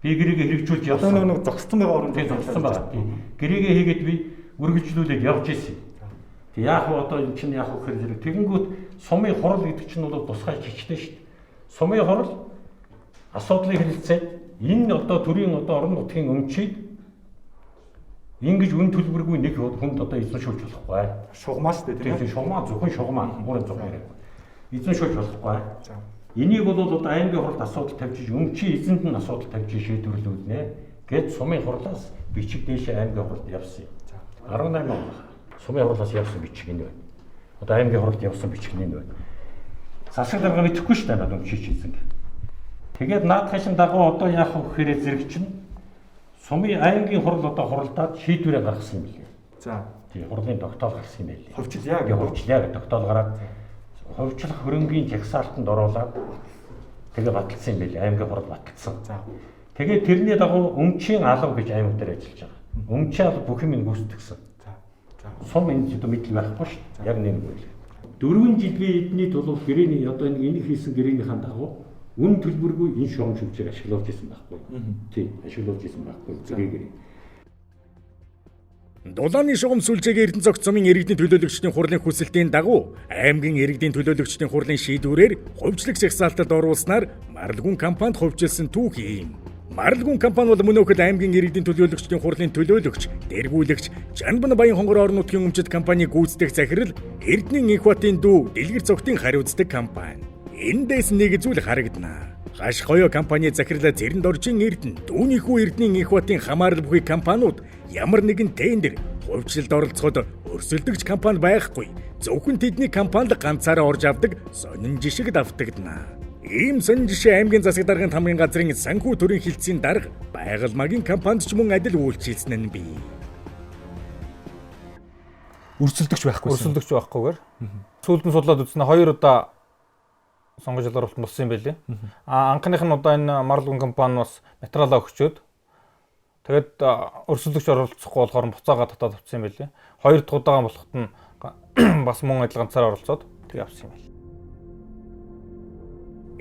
Би гэрээгээ хэрэгжүүлж явсан. Одоо нэг зогссон байгаа орон дээр зогссон байгаа. Гэрээгээ хийгээд би үргэлжлүүлээд явж ирсэн. Яг одоо энэ чинь яг хөр зэрэг тэгэнгүүт сумын хурал гэдэг чинь бол тусгай жижигтэй шүү дээ. Сумын хурал асуудлыг хэлэлцээд энэ одоо төрийн одоо орон нутгийн өмчийг ингэж үн төлбөргүй нэг хүнд одоо эзэмшүүлж болохгүй. Шугамаас дээ тийм ээ. Шугамаа зөвхөн шугамаа мөрөн зөвхөн яриаг. Эзэмшүүлж болохгүй. Энийг бол одоо аймгийн хуралд асуудал тавьж өмчийн эзэнд нь асуудал тавьж шийдвэрлүүлнэ гэд сумын хурлаас бичиг дээшээ аймгийн хуралд явсан юм. 18 он сумын хурлаас явсан бичиг энэ байна. Одоо аймгийн хуралд явсан бичиг энэ байна. Засаг дарга мэдэхгүй шүү дээ надад өмчиж эзэн. Тэгээд наадхын дагуу одоо яах вэ гэхээр зэрэг чинь сумын аймгийн хурал одоо хуралдаад шийдвэрээ гаргасан юм билээ. За. Тийм хурлын тогтоол гаргасан юм байлээ. Хувьчлаа гэж тогтоол гараад хувьчлах хөрөнгийн жагсаалтанд оруулаад тэгээ баталсан юм байлээ. Аймгийн хурал баталсан. За. Тэгээд тэрний дагуу өмчийн алав гэж аймаг дээр ажиллаж байгаа. Өмчийн алав бүх юм гүйцэтгсэн. Сум энэ зүйл мэдл байхгүй шүү дээ. Яг нэг үйл. 4 жил би эдний тулуул гэрээний одоо энэ хийсэн гэрээнийхэн дагуу үн төлбөргүй энэ шугам сүлжээг ашиглуулж исэн байхгүй. Тийм, ашиглуулж исэн байхгүй. Зэрэг. Дулааны шугам сүлжээг Эрдэнэ цогц сумын иргэдийн төлөөлөгчдийн хурлын хүсэлтийн дагуу аймгийн иргэдийн төлөөлөгчдийн хурлын шийдвэрээр хувьчлаг жагсаалтад оруулснаар марлагуун компанид хувьчилсан түүх юм. Марлагуун компани бол мөн өхөд аймгийн иргэдийн төлөөлөгчдийн хурлын төлөөлөгч, тэргүүлэгч, Чандман Баянхонгор орон нутгийн өмчит компани гүйцэтгэх захирал, Эрдэнэ Энх батын дүү дэлгэр цогтын хариуцдаг компани. Эндээс нэг зүйл харагдана. Хаш гоёо компани захирлаа Цэрэнд оржин Эрдэнэ, дүүний хүү Эрдэнэ Энх батын хамаарал бүхий компаниуд ямар нэгэн тендер хувьчлалд оролцоход өрсөлдөгч компани байхгүй. Зөвхөн тэдний компанид ганцаараа орж авдаг сонин жишг давтагдана. Ийм сонин жишээ аймгийн засаг даргын хамгийн газрын санхүү төрийн хилцээний дарга байгальмагийн компанид ч мөн адил үйлчилсэн нь бий. Өрсөлдөгч байхгүйгээр. Сүүлд нь судлаад үзснээр 2 удаа сонгож ялгаралт болсон юм байлээ. Анхных нь удаа энэ марлагын компани бас материалаа өгчөөд тэгээд өрсөлдөгч оролцохгүй болохоор буцаага татаад авсан юм байлээ. 2 дахь удаага болоход нь бас мөн адил ганцаараа оролцоод тэг авсан юм байлээ.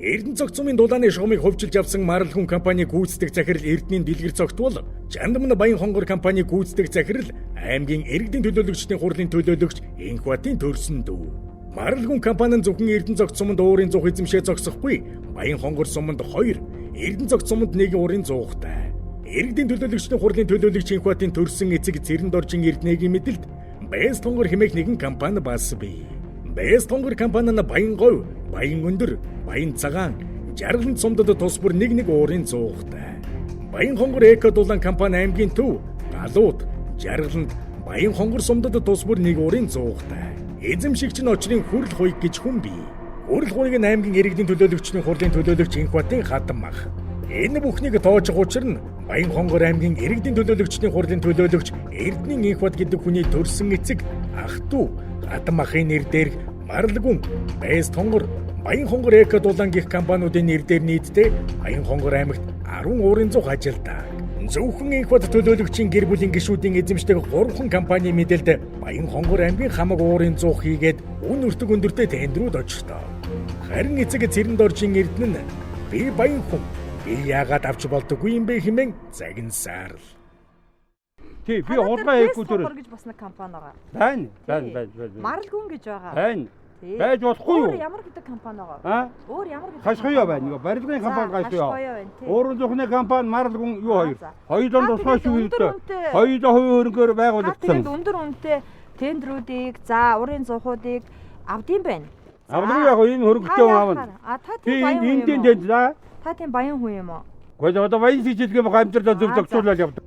Эрдэнэ цогцмын дулааны шугамыг хувьчилж авсан марлагын компани гүйцэтгэх захирал Эрдэнийн дэлгэр цогтвол Жандамна Баянхонгор компани гүйцэтгэх захирал аймгийн иргэдийн төлөөлөгчдийн хурлын төлөөлөгч Инхбатын төрсөн дүү. Марлагын компани нь зөвхөн Эрдэнэ цогцмонд уурын зуух эзэмшээ зогсохгүй, Баянхонгор суманд 2, Эрдэнэ цогцмонд 1 уурын зуухтай. Иргэдийн төлөөлөгчдийн хурлын төлөөлөгч Инхбатын төрсөн эцэг Цэрэндоржин Эрдэнэгийн мэдэлд Баянхонгор хэмээх нэгэн компани бас бий. Баянхонгор компани нь Баянговь, Баян өндөр, Баян цагаан, Жаргаланд сумдад тус бүр нэг уурын зуухтай. Баянхонгор эко дулаан компани аймгийн төв, Галууд, Жаргаланд, Баянхонгор сумдад тус бүр нэг уурын зуухтай. Эзэмшигч нь очрын хүрл хуйг гэж хүн бий. Хүрл хуйг нь аймгийн иргэдийн төлөөлөгчдийн хурлын төлөөлөгч Инхбатын хатан мах. Энэ бүхнийг тоожих учир нь Баянхонгор аймгийн иргэдийн төлөөлөгчдийн хурлын төлөөлөгч Эрдэнийн Инхбат гэдэг хүний төрсөн эцэг ах トゥ хатан махын нэр дээрх Марлагын, Баянхонгор, Баянхонгор эко дулаан гэх компаниудын нэр дээр нийтдээ Баянхонгор аймагт 10 уурын зух ажилдаг. Зөвхөн Инхбат төлөөлөгчийн гэр бүлийн гишүүдийн эзэмшдэг 3 компани мэдээлэлд Баянхонгор аймгийн хамаг уурын зух хийгээд үн өртөг өндөртэй тендерүүд очроо. Харин эцэг Цэрэндоржин Эрдэнэ нь би Баянхон би яагаад авч болдоггүй юм бэ хэмээн загинсаар л. Тий, би хурдан хийхгүй тэр гэж бас нэг компани байна. байгаа. Байна. Марлагын гэж байгаа. Байна. Байж болохгүй юу? Өөр ямар гэдэг компани байгаа? Өөр ямар гэдэг? Хашгоё байна. Нөгөө барилгын компани гашгоё. Өөрөөр зөвхөн компани Марлагын юу хоёр? Хоёулаа тусгай шүү дээ. Хоёулаа хувийн хөрөнгөөр байгуулагдсан. Тэгээд өндөр үнэтэй тендерүүдийг, за урын зуухуудыг авдсан байна. Авдаг яг энэ хөрөнгөтэй аавна. Та тийм баян хүн юм уу? Та тийм баян хүн юм уу? Гэхдээ одоо баян сэжилгээ бах амьдралаа зөв зохицуулаад явдаг.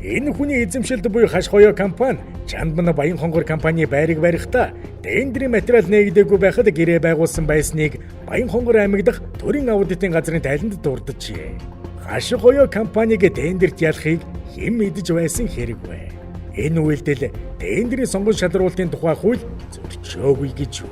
Энэ хүний эзэмшилд буй хашгоё компани Жандамна Баянхонгор компани байрыг барихдаа тендерийн материал нээгдээгүй байхад гэрээ байгуулсан байсныг Баянхонгор аймаг дахь төрийн аудитын газрын тайланд дурджээ. Хашгоё компаниг тендерт ялахыг хэн мэдэж байсан хэрэгвэ? Энэ үйлдэл тендерийн сонгон шалруулалтын тухай хууль зөрчөөгүй гэж юу?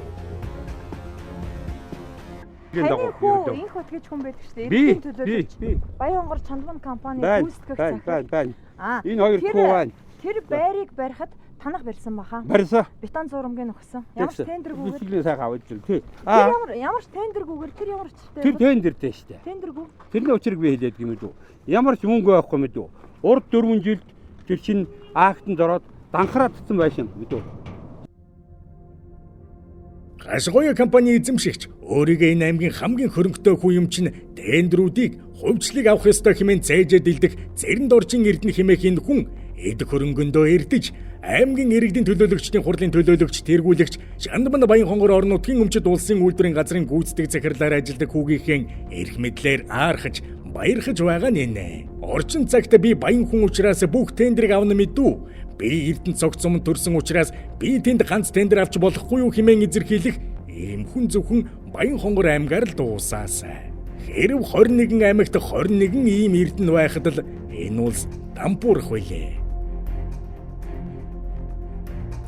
Инхбат гэж хүн байдаг шүү дээ. Эрдэнэ төлөөлөгч. Баянхонгор Чандман компани гүйцэтгэх захирал. Энэ хоёр хүү байна. Тэр байрыг барихад танах барьсан баха. Барьсан. Бетон зурмгийг өгсөн. Ямар ч тендергүйгээр. Бичлэгээ сайхан аваад ирсэн тий. Ямар ч тендергүйгээр тэр ямар ч тэр тендертэй шүү дээ. Тендергүй. Тэрний учрыг би хэлээд юм үү? Ямар ч мөнгө байхгүй мэд үү? Урд 4 жилд тэр чинь актанд ороод данхраад татсан байсан мэд үү? Хашгоё компани эзэмшигч өөрийгөө энэ аймгийн хамгийн хөрөнгөтэй хүн юм чинь тендерүүдийг хувьчлыг авах ёстой хэмээн зээжэд илдэх Цэрэндоржин Эрдэнэ хэмээх энэ хүн эд хөрөнгөндөө эрдэж аймгийн иргэдийн төлөөлөгчдийн хурлын төлөөлөгч тэргүүлэгч Жандамна Баянхонгор орон нутгийн өмчит улсын үйлдвэрийн газрын гүйцэтгэх захирлаар ажилладаг хүүгийнхээ эрх мэдлээр аархаж баярхаж байгаа нэ. Орчин цагт би баян хүн учраас бүх тендерийг авна мэдүү. Би Эрдэнэ цогцмонд төрсэн учраас би тэнд ганц тендер авч болохгүй юу хэмээн эзэрхийлэх ийм хүн зөвхөн Баянхонгор аймгаар л дуусаасай. Хэрв 21 аймагт 21 ийм Эрдэнэ байхад л энэ улс дампуурах байлээ.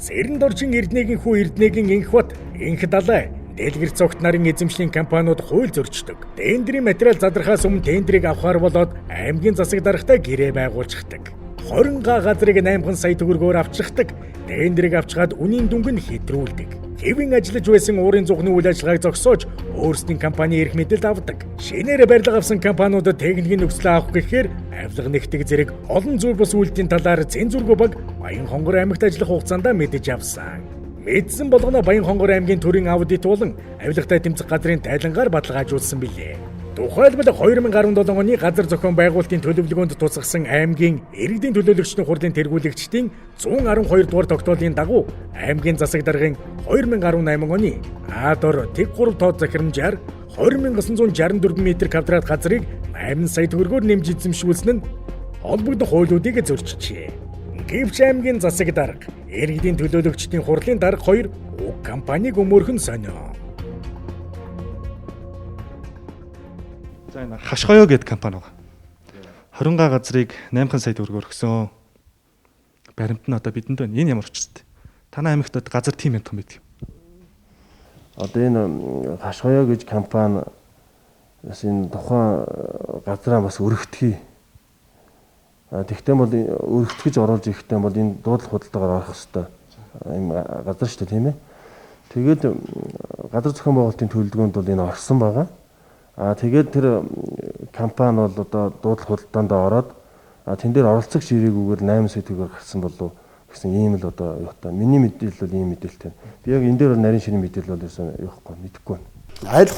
Цэрэндоржин Эрдэнэгийн хүү Эрдэнэгийн Инхбат, Инх далай, дэлгэр цогт нарын эзэмшлийн компаниуд хууль зөрчдөг. Тендерийн материал задрахаас өмнө тендерийг авахар болоод аймгийн засаг даргатай гэрээ байгуулчихдаг. 20 газрыг 8 сая төгрөгөөр авчихдаг. Тендерийг авчгаад үнийн дүнг нь хэтрүүлдэг. Хэвэн ажиллаж байсан уурын зугны үйл ажиллагааг зогсоож өөрсдийн компани эрх мэдэлд авдаг. Шинээр барилга авсан компаниудад техникийн нөхцөл авах гэхээр авилга нэгтгэх зэрэг олон зүйл бус үйлдлийн талаар Цензургүй баг Баянхонгор аймагт ажиллах хугацаанд мэдэж авсан. Мэдсэн болгоно Баянхонгор аймгийн төрийн аудит болон авилгатай тэмцэх газрын тайлангаар баталгаажуулсан билээ. Тухайлбал 2017 оны газар зохион байгуулалтын төлөвлөгөөнд тусгасан аймгийн иргэдийн төлөөлөгчдийн хурлын тэргүүлэгчдийн 112 дугаар тогтоолын дагуу аймгийн засаг даргын 2018 оны А-дор тэг 3 тоод захирамжаар 20,964 м2 газрыг 8 сая төгрөгөөр нэмж эзэмшүүлсэн нь холбогдох хуулиудыг зөрчижээ. Гэвч аймгийн засаг дарга, иргэдийн төлөөлөгчдийн хурлын дарга хоёр уг компанийг өмөрхөн сонио. За энэ хашгоё гэдэг компани байна. 20 га газрыг 8 сая төгрөгөөр өгсөн. Баримт нь одоо бидэнд байна. Энэ ямар учиртай? Танай аймагт газар тийм ядах юм байт юм. Одоо энэ хашгоё гэж компани бас энэ тухайн газраа бас өргөтгий. Тэгтээ бол өргөтгөж оруулж ирэхдээ бол энэ дуудлага худалдаагаар орох хэвээр юм газар шүү дээ тийм ээ. Тэгээд газар зохион байгуулалтын төлөвлөгөөнд бол энэ орсон байгаа. Тэгээд тэр компани бол одоо дуудлага худалдаанд ороод тэн дээр оролцогч ирээгүйгээр 8 сая төгрөг гарсан болов гэсэн ийм л одоо юу та миний мэдээлэл бол ийм мэдээлэлтэй. Би яг энэ дээр нарийн шинэ мэдээлэл бол ерөөсөн юухгүй мэдэхгүй байна. Аль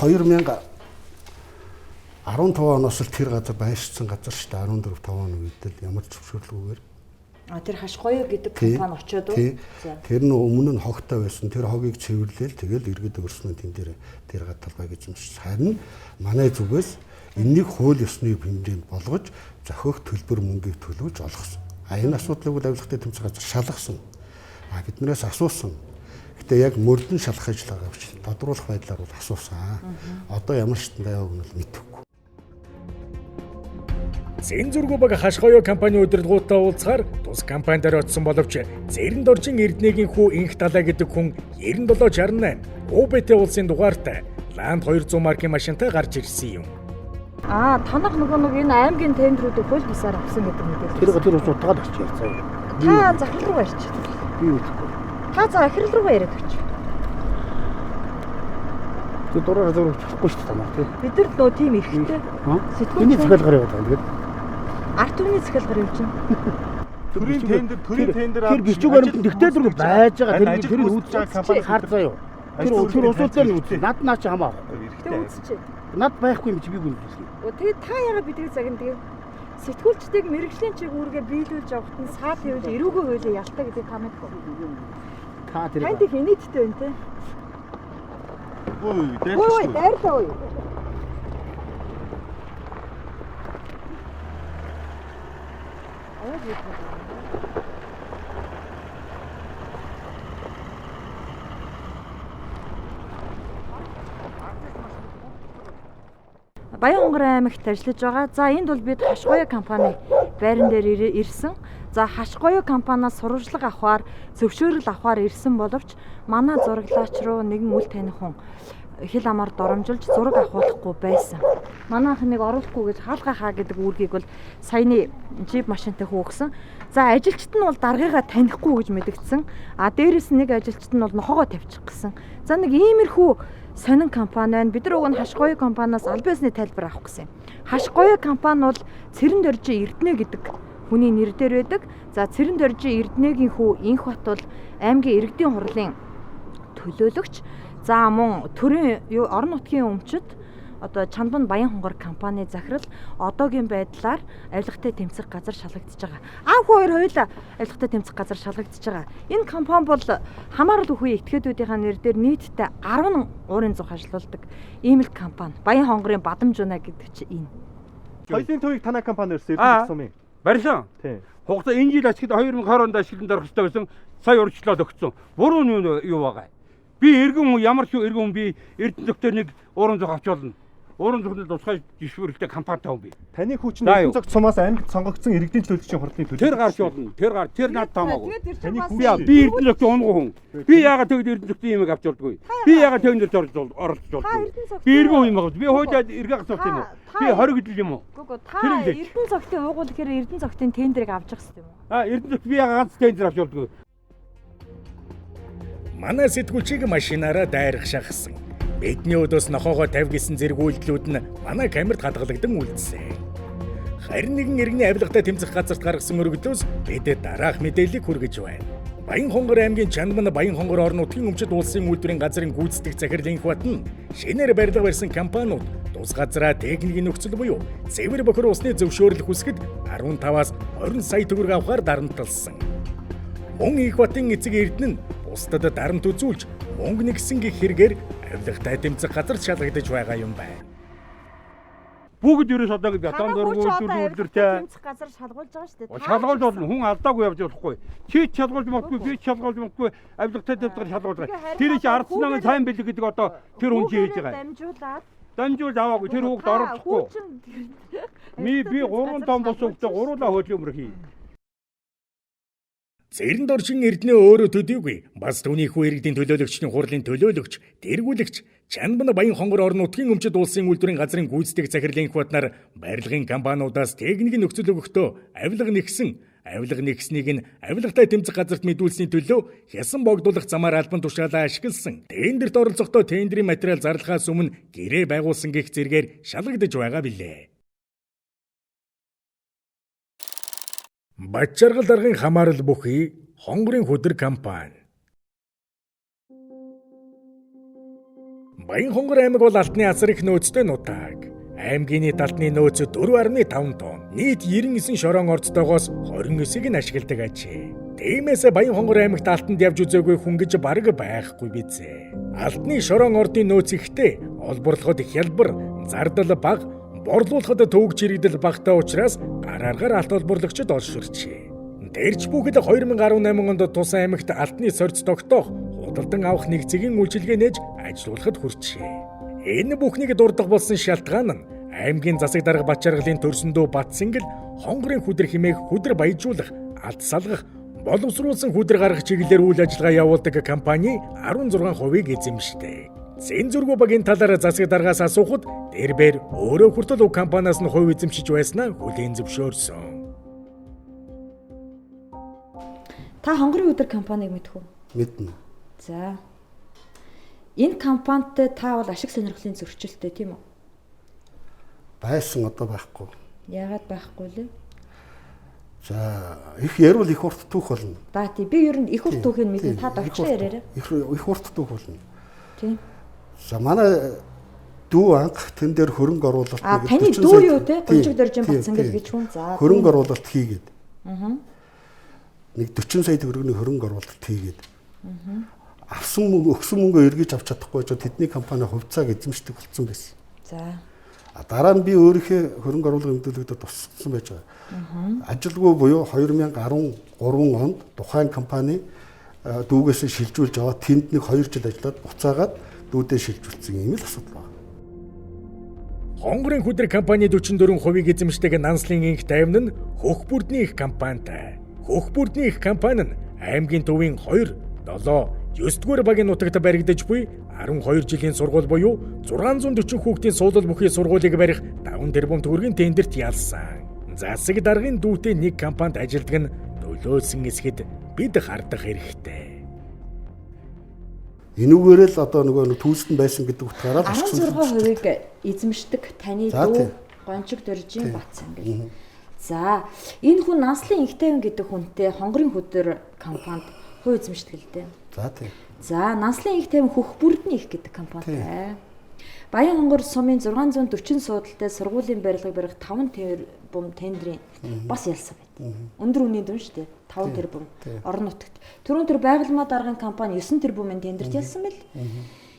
2015 оноос л тэр газар байшсан газар шүү дээ 14 5 он үед л ямар зөвшөөрлөгөөр. Тэр хашгоё гэдэг компани очиод уу? Тэр нь өмнө нь хогтой байсан. Тэр хогийг цэвэрлээл тэгэл иргэд өрснө тэн дээр тэр гадалбай гэж юм шиг. Харин манай зүгээс энэнийг хууль ёсны хэмжээнд болгож зохиох төлбөр мөнгийг төлөвлөж олгосон. Энэ асуудлыг бол авилгатай тэмцэх газар шалгасан. Биднээс асуусан. Гэтэ яг мөрдөн шалгах ажиллагаа авч тодруулах байдлаар бол асуусан. Одоо ямар шатнд байгааг нь мэдэхгүй. Цензургүй баг хашгоё компани удирдлагуудаа уулзахаар тус компанидаар очсон боловч Зэрэнд оржин Эрдэнэгийн хүү Инх Далай гэдэг хүн 9768 ОБТ улсын дугаартай Ланд 200 маркийн машинтай гарч ирсэн юм. Танах нөгөө энэ аймгийн тендерүүдийг хууль бусаар авсан гэдэг мэдээлэл. Тэр ус утгаад очиж ярьцаа. Та захирал руу ярьчих. Би үзэхгүй. Та захирал руу яриад өгч. Тэр дураар зурчихгүй шүү дээ танаа тий. Бид нар нөө тийм эрэхтэй. Миний захиалгаар яваад байгаа тэгээд арт түмний захиалгаар явж байна. Төрийн тендер тэр бичиг баримт тэгтэй дөрөв байж байгаа тэр үзэж компани хаарцаа юу. Тэр усуудаар нь үзээ. Над наа чи хамааахгүй. Тэг үзчихэ. Над байхгүй юм чи би гүйлсэн. Тэгээд та яагаад бидний цагийн тэгээд сэтгүүлчдийг мэрэгжлийн чиглэлээр биелүүлж явахт нь саад хэвэл эрүүгүй хуулийг ялтаа гэдэг та мэдгүй. Та тэр танд их инээдтэй байна те. Ой, дайрлаа ой. Баянхонгор аймагт ажиллаж байгаа. За энд бол бид хашгоё компани байран дээр ирсэн. За хашгоё компаниас сурвалжлага авахар, зөвшөөрөл авахар ирсэн боловч манай зураглаач руу нэгэн үл таних хүн хил амаар доромжилж зураг авахуулахгүй байсан. Манайх нэг оруулахгүй гэж хаалга хаа гэдэг үүргийг бол саяны джип машинтай хөөгсөн. За ажилчид нь бол даргыгаа танихгүй гэж мэдгдсэн. Дээрээс нэг ажилчид нь бол нохогоо тавьчих гэсэн. За нэг иймэрхүү сонин компани байна. Бид нар уг нь хашгоё компаниас аль биесны тайлбар авах гэсэн. Хашгоё компани бол Цэрэнд оржин Эрдэнэ гэдэг хүний нэр дээр байдаг. За Цэрэнд оржин Эрдэнэгийн хүү Инх бат бол аймгийн иргэдийн хурлын төлөөлөгч. За мөн төрийн орон нутгийн өмчөд одоо Чанбан Баянхонгор компани захирал одоогийн байдлаар авилгатай тэмцэх газар шалгагдчихж байгаа. Аав хоёр хоёулаа авилгатай тэмцэх газар шалгагдчихж байгаа. Энэ компани бол хамаарал үхий этгээдүүдийн нэр дээр нийтдээ 10 уурын зух ажиллаулдаг ийм л компани. Баянхонгорын Бадамжуна гэдэг чи энэ. Хоёрын төвийг танай компани өрсөн юм. Барилсан. Тийм. Хугацаа энэ жил ашиглаж 2020 онд ашигланд орох ёстой байсан. Сая урьдчилаад өгсөн. Буруу нь юу байгаа? Би эргэн хүн ямар ч эргэн хүн би Эрдэнэ зөвхөн нэг уурын зух авч болно. Уурын зухны тусгай жишвэрлэлтэй компанитай хүн би. Таны хүч нь Эрдэнэ зөвхөн цумаас аймагт сонгогдсон иргэдийн төлөөлөгчийн хурлын төлөөлөгч. Тэр гарч болно. Тэр над таамаагүй. Таны хүч би Эрдэнэ зөвхөн унгуу хүн. Би яагаад тэгд Эрдэнэ зөвхөн юм авч болдгоо. Би яагаад төвөнд оролцож болдгоо. Би эргэн хүн юм аа. Би хойдоод эргэн асуух юм уу? Би 20 гэдэл юм уу? Та Эрдэнэ зөвхөн уугуул гэхээр Эрдэнэ зөвхөн тендерийг авч явах хэрэгтэй юм уу? Эрдэнэ зөвхөн би яагаад ганц тендер авч болдгоо. Манай сэтгүүлчийг машинаараа дайрах шахсан. Бидний өдөөс нохоогоо тавь гэсэн зэрэг үйлдэлүүд нь манай камерт хадгалагдан үлдсэн. Харин нэгэн иргэний авилгатай тэмцэх газарт гаргасан өргөдлөөс бид дараах мэдээллийг хүргэж байна. Баянхонгор аймгийн Чанбан Баянхонгор орон нутгийн өмчөд улсын үйлдвэрийн газрын гүйцэтгэх захирал Инх бат нь шинээр барилга барьсан компаниуд тус газраа техникийн нөхцөл буюу цэвэр бохир усны зөвшөөрөл хүсгэд 15-аас 20 сая төгрөг авахар дарамтлсан. Мөн Инх батын эцэг Эрдэнэ нь бусдад дарамт үзүүлж мөнгө нэгсэн гэх хэрэгээр авилгатай тэмцэх газар шалгагдаж байгаа юм байна. Бүгд ерөөс одоо бетон дөрвөлдөртэй тэмцэх газар шалгуулж байгаа шүү дээ. Шалгуулж болно. Хүн алдаагүй явж болохгүй. Чи шалгуулж магадгүй, би шалгуулж магадгүй, авилгатай дэвтэр шалгуулж байгаа. Тэр чи ардсан сайн бэлэг гэдэг одоо тэр хүн чи хийж байгаа. Дамжуулаад аваагүй тэр хүүхд оролцохгүй. Би 3 том бос хүүхдээ гуруулаа хөөж өмөр хий. Зэрэнд оршин эрдэнэ өөрөө төдийгүй бас түүний хүү иргэдийн төлөөлөгчдийн хурлын төлөөлөгч, тэргүүлэгч, Чанбан Баянхонгор орон нутгийн өмчит улсын үйлдвэрийн газрын гүйцэтгэх захирлын хватнаар барилгын компаниудаас техник нөхцөл өгөхдөө авилга нэгснийг нь авилгатай тэмцэх газарт мэдүүлсэний төлөө хясан богдуулах замаар албан тушаалаа ашигласан. Тендерт оролцохдоо тендерийн материал зарлахаас өмнө гэрээ байгуулсан гэх зэргээр шалгагдаж байгаа билээ. Бачаргал даргын хамаарал бүхий хонгорын хөдөр компани. Баянхонгор аймаг бол алтны асар их нөөцтэй нутаг. Аймгийн алтны нөөц 4.5 тонн. Нийт 99 шорон орцтойгоос 29-ыг нь ашигладаг ажээ. Тиймээс Баянхонгор аймагт алтанд явж үзээгүй хүн гэж бараг байхгүй бизээ. Алтны шорон ордын нөөц ихтэй, олборлоход хялбар, зардал бага, борлуулахад төвөг чирэгдэл багтаа учраас гарааргаар алт олборлагчид олширчээ. Дээрч бүхэд 2018 онд тус аймагт алтны сорьц тогтоох, худалдан авах нэгцгийн үйлчилгээ нээж ажилуулахад хүрчээ. Энэ бүхнийг дурдах болсон шалтгаан нь аймгийн засаг дарга Бачаргалын төрсөндөө Батсингэл хонгорын хүдэр хэмээх хүдэр баяжуулах, алт салгах, боловсруулсан хүдэр гаргах чиглэлээр үйл ажиллагаа явуулдаг компани 16%-ийг эзэмшдэг. Цензургүй багийн талаар засаг даргаас асуухад тэрээр өөрөө хүртэл компаниас нь хувь эзэмшиж байснаа хүлээн зөвшөөрсөн. Та хонгорын өдөр компанийг мэдэх үү? Мэднэ. За. Энэ компанитай та бол ашиг сонирхлын зөрчилтэй тийм үү? Байсан одоо байхгүй. Яагаад байхгүй лээ? За, их ярил их урт түүх болно. Да тий би ер нь их урт түүхийг мэднэ. Та довчлоо яриараа. Их урт түүх болно. Тийм. За манай дүү анх тэн дээр хөрөнгө оруулалт нэг таны дүү юу те? Гончиг дөржин Батсингэл гэж хүн. За. Хөрөнгө оруулалт хийгээд. Аа. Нэг 40 сая төгрөгийн хөрөнгө оруулалт хийгээд. Авсан мөнгө өгсөн мөнгөө эргэж авч чадахгүй ч тэдний компани хувьцааг эзэмшдэг болсон байсан. За. Дараа нь би өөрийнхөө хөрөнгө оруулалтын мэдүүлэгдэд туссан байж байгаа. Ажилгүй буюу 2013 онд тухайн компани дүүгээсээ шилжүүлж аваад тэнд нэг 2 жил ажиллаад буцаагаад дүүдээ шилжүүлсэн юм л асуудал байна. Хонгорын хүдэр компани 44%-ийг эзэмшдэг Нанслын инх тайван нь хөх бүрдний их компанитай. Хөх бүрдний их компани нь аймгийн төвийн 2, 7, 9-р багийн нутагт баригдаж буй 12 жилийн сургууль буюу 640 хүүхдийн суулал бүхий сургуулийг барих 5 тэрбум төгрөгийн тендерт ялсан. Засаг даргын дүүтэй нэг компанид ажилдаг нь төлөөсөн эсгэд бид хардах хэрэгтэй. Энүүгээр л одоо нөгөө түүсэнд байсан гэдэг утгаараа 16%-ийг эзэмшдэг таны дүү Гончиг дөржин Батсингэл. За, энэ хүн Нанслын инх тайван гэдэг хүнтэй хонгорын хөдөр компанид хувь эзэмшдэг л дээ. За тийм. За, Нанслын инх тайван хөх бүрдний их гэдэг компанитай. Баянхонгор сумын 640 суудалтай сургуулийн барилгыг барих 5 тэрбум тендерийн бас ялсан байт. Өндөр үнийн дүн шүү дээ. 5 тэрбум орон нутагт. Түрүүн тэр байгалмаа даргын компани 9 тэрбумын тендерт ялсан байл.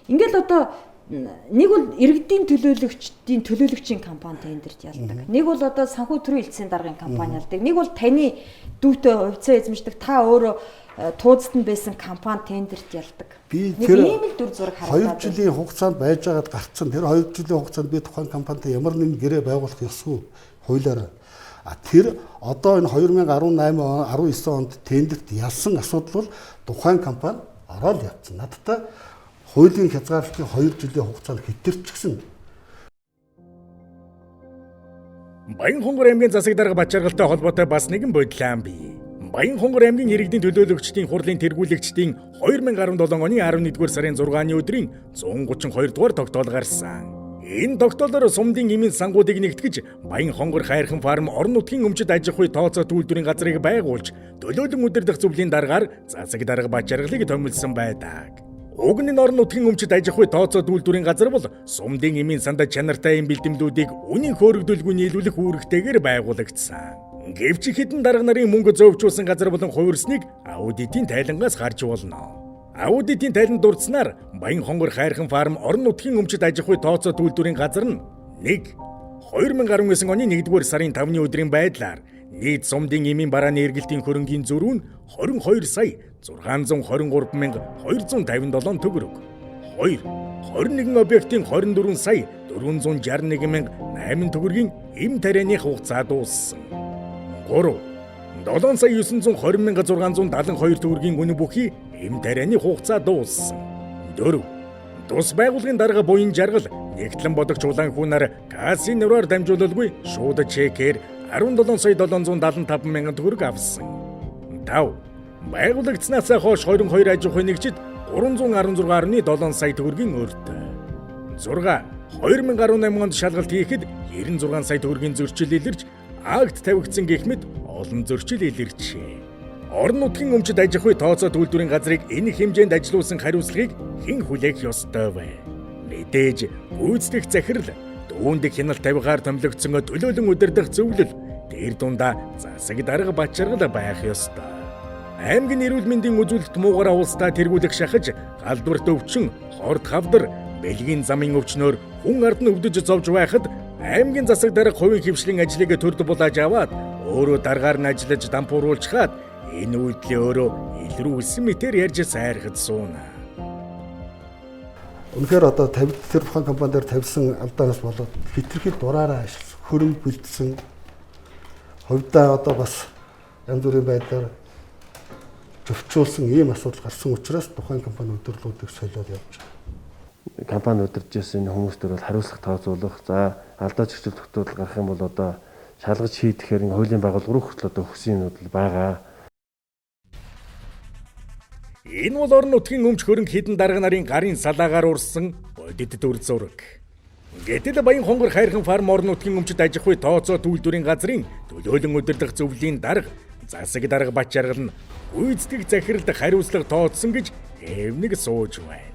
Ингээл одоо нэг бол иргэдийн төлөөлөгчийн компани тендерт ялдаг. Нэг бол одоо санхүү төрийн элчийн даргын компани ялдаг. Нэг бол таны дүүтэй хувьцаа эзэмшдэг. Та өөрөө тууцд нь байсан компани тендерт ялдаг. Би тэр 2 жилийн хугацаанд байж байгаад гарцсан. Тэр 2 жилийн хугацаанд би тухайн компанитай ямар нэгэн гэрээ байгуулах ёсгүй хуулиараа. Тэр одоо энэ 2018-19 онд тендерт ялсан асуудал бол тухайн компани ороод явцсан. Надтай хуулийн хязгаарлалтын 2 жилийн хугацаанд хэтэрчихсэн. Баянхонгор аймгийн засаг дарга Бачаргалтай холбоотой бас нэгэн бодлоо бий. Баянхонгор аймгийн иргэдийн төлөөлөгчдийн хурлын тэргүүлэгчдийн 2017 оны 11-р сарын 6-ны өдрийн 132 дугаар тогтоол гарсан. Энэ тогтоолоор сумдын эмийн сангуудыг нэгтгэж Баянхонгор хайрхан фарм орон нутгийн өмчит аж ахуй тооцоо үйлдвэрийн газрыг байгуулж төлөөлөн удирдах зөвлөлийн дараагаар засаг дарга Бачаргалыг томилсон байдаг. Уг нь орон нутгийн өмчит аж ахуй тооцоо үйлдвэрийн газар бол сумдын эмийн санд чанартай юм бэлтгэлүүдийг үнийн хөөрөгдөлгүй нийлүүлэх үүрэгтэйгээр байгуулагдсан. Гэвч хэдэн дарга нарын мөнгө зөөвчүүлсэн газар болон хувирсныг аудитын тайлангаас харж болно. Аудитын тайланд дурдсанаар Баянхонгор хайрхан фарм орон нутгийн өмчит аж ахуй тооцоо үйлдвэрийн газар нь 1. 2019 оны 1-р сарын 5-ны өдрийн байдлаар нийт сумдын эмийн барааны эргэлтийн хөрөнгийн зөрүү нь 22 сая 623,257 төгрөг. 2. 21 объектын 24 сая 461,800 төгрөгийн эм тарианы хугацаа дууссан. 3. 7 сая 920,672 төгрөгийн үнэ бүхий эм тарианы хугацаа дууссан. 4. Тус байгууллагын дарга буян жаргал нэгтлэн бодогч улаанхүүнаар касын нураар дамжуулалгүй шууд чекээр 17 сая 775 мянган төгрөг авсан. 5. Байгуулагдсанаас хойш 22 аж ахуйн нэгжид 316.7 сая төгрөгийн өртөө. 6. 2018 онд шалгалт хийхэд 96 сая төгрөгийн зөрчил илэрч акт тавигдсан гэх мэт олон зөрчил илэрчээ. Орон нутгийн өмчөд аж ахуй тооцоо төлбөрийн газрыг энэ хэмжээнд ажилуулсан хариуцлагыг хэн хүлээх ёстой вэ? Мэдээж гүйцэтгэх захирал дүүндх хяналт тавихаар томилогдсон төлөөлөн удирдах зөвлөл дээр дундаа засаг дарга бачаргал байх ёстой. Аймгийн эрүүл мэндийн үзүүлэлт муугаараа улсдаа тэргүүлэх шахаж галдварт өвчин, хорд хавдар, бэлгийн замын өвчнөөр хүн ард нь өвдөж зовж байхад аймгийн засаг дарга хувийн хвшлийн ажлыг төрд булааж аваад өөрөө даргаар нь ажиллаж дампууруулчаад энэ үйлдэл өөрөө илрүүлсэн мэтэр ярьж сайрхад сууна. Үнэхээр одоо тэр тухайн компани дээр тавьсан алдаанаас болоод хитрхи дураараа ашигласан, хөрөнгө бэлдсэн хувьдаа одоо бас янз бүрийн байдлаар зөвчүүлсэн ийм асуудал гарсан учраас тухайн компани удирдлуудыг солиод явж байгаа. Компани удирдж ирсэн хүмүүст бол хариуцлага тооцоолох, за алдаа зөрчил тогтоодол гарах юм бол одоо шалгаж шийдэхээр хуулийн байгууллага руу хүртэл одоо өгсөн юмуд л байгаа. Энэ бол орон нутгийн өмч хөрөнгө хідэн дарга нарын гарын салаагаар урсан бодит дүр зураг. Гэтэл Баянхонгор хайрхан фарм орон нутгийн өмчөд аж ахуй тооцоо төлбөрийн газрын төлөөлөн удирдах зөвлөлийн дарга засаг дарга бачаргал нь гүйцэтгэх захиралд хариуцлага тооцсон гэж эвнэг сууж байна.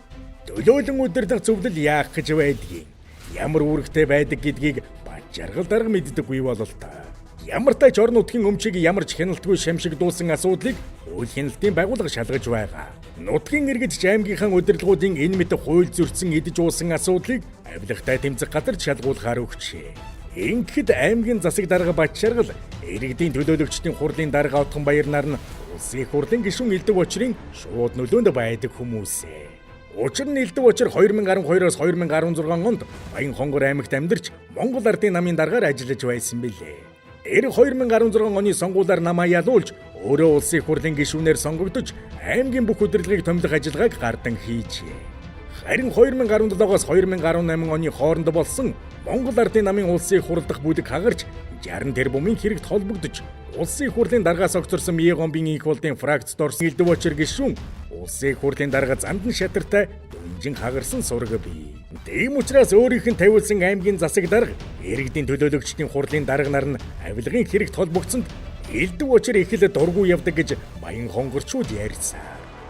Төлөөлөн удирдах зөвлөл яах гэж байдгийг, ямар үүрэгтэй байдаг гэдгийг бачаргал дарга мэддэггүй болол та. Ямар тач орон нутгийн өмчийг ямар ч хяналтгүй шамшигдуулсан асуудлыг хууль хяналтын байгууллага шалгаж байгаа. Нутгийн иргэд аймгийнхан удирдлагуудын энэ мэт хууль зөрчсөн идэж уусан асуудлыг авилгатай тэмцэх газарт шалгуулахаар өгчээ. Ингэхэд аймгийн засаг дарга бачаргал иргэдийн төлөөлөгчдийн хурлын дарга отхон баяр нар нь улсын их хурлын гишүүн элдв очрын шууд нөлөөнд байдаг хүмүүсээ. Учир нь элдв очир 2012-оос 2016 онд Баянхонгор аймагт амьдарч Монгол Ардын намын даргаар ажиллаж байсан билээ. Тэр 2016 оны сонгуулиар намаа ялуулж өөрөө улсын их хурлын гишүүнээр сонгогдож аймгийн бүх удирдлагыг томилох ажиллагааг гардан хийжээ. Харин 2017-оос 2018 оны хооронд болсон Монгол Ардын намын улсын их хурл дахь бүлэг хагарч 60 тэрбумын хэрэгт холбогдож улсын их хурлын даргаас огцорсон Мьегомбын их хурлын фракцд орсон элдв очир гишүүн улсын их хурлын дарга Зандан шатартай дөнжин хагарсан сураг бий. Тийм учраас өөрийнх нь тавиулсан аймгийн засаг дарга иргэдийн төлөөлөгчдийн хурлын дарга нар нь авилгын хэрэгт холбогдсонд элдв очир их л дургүй явдаг гэж Баянхонгорчууд ярьсан.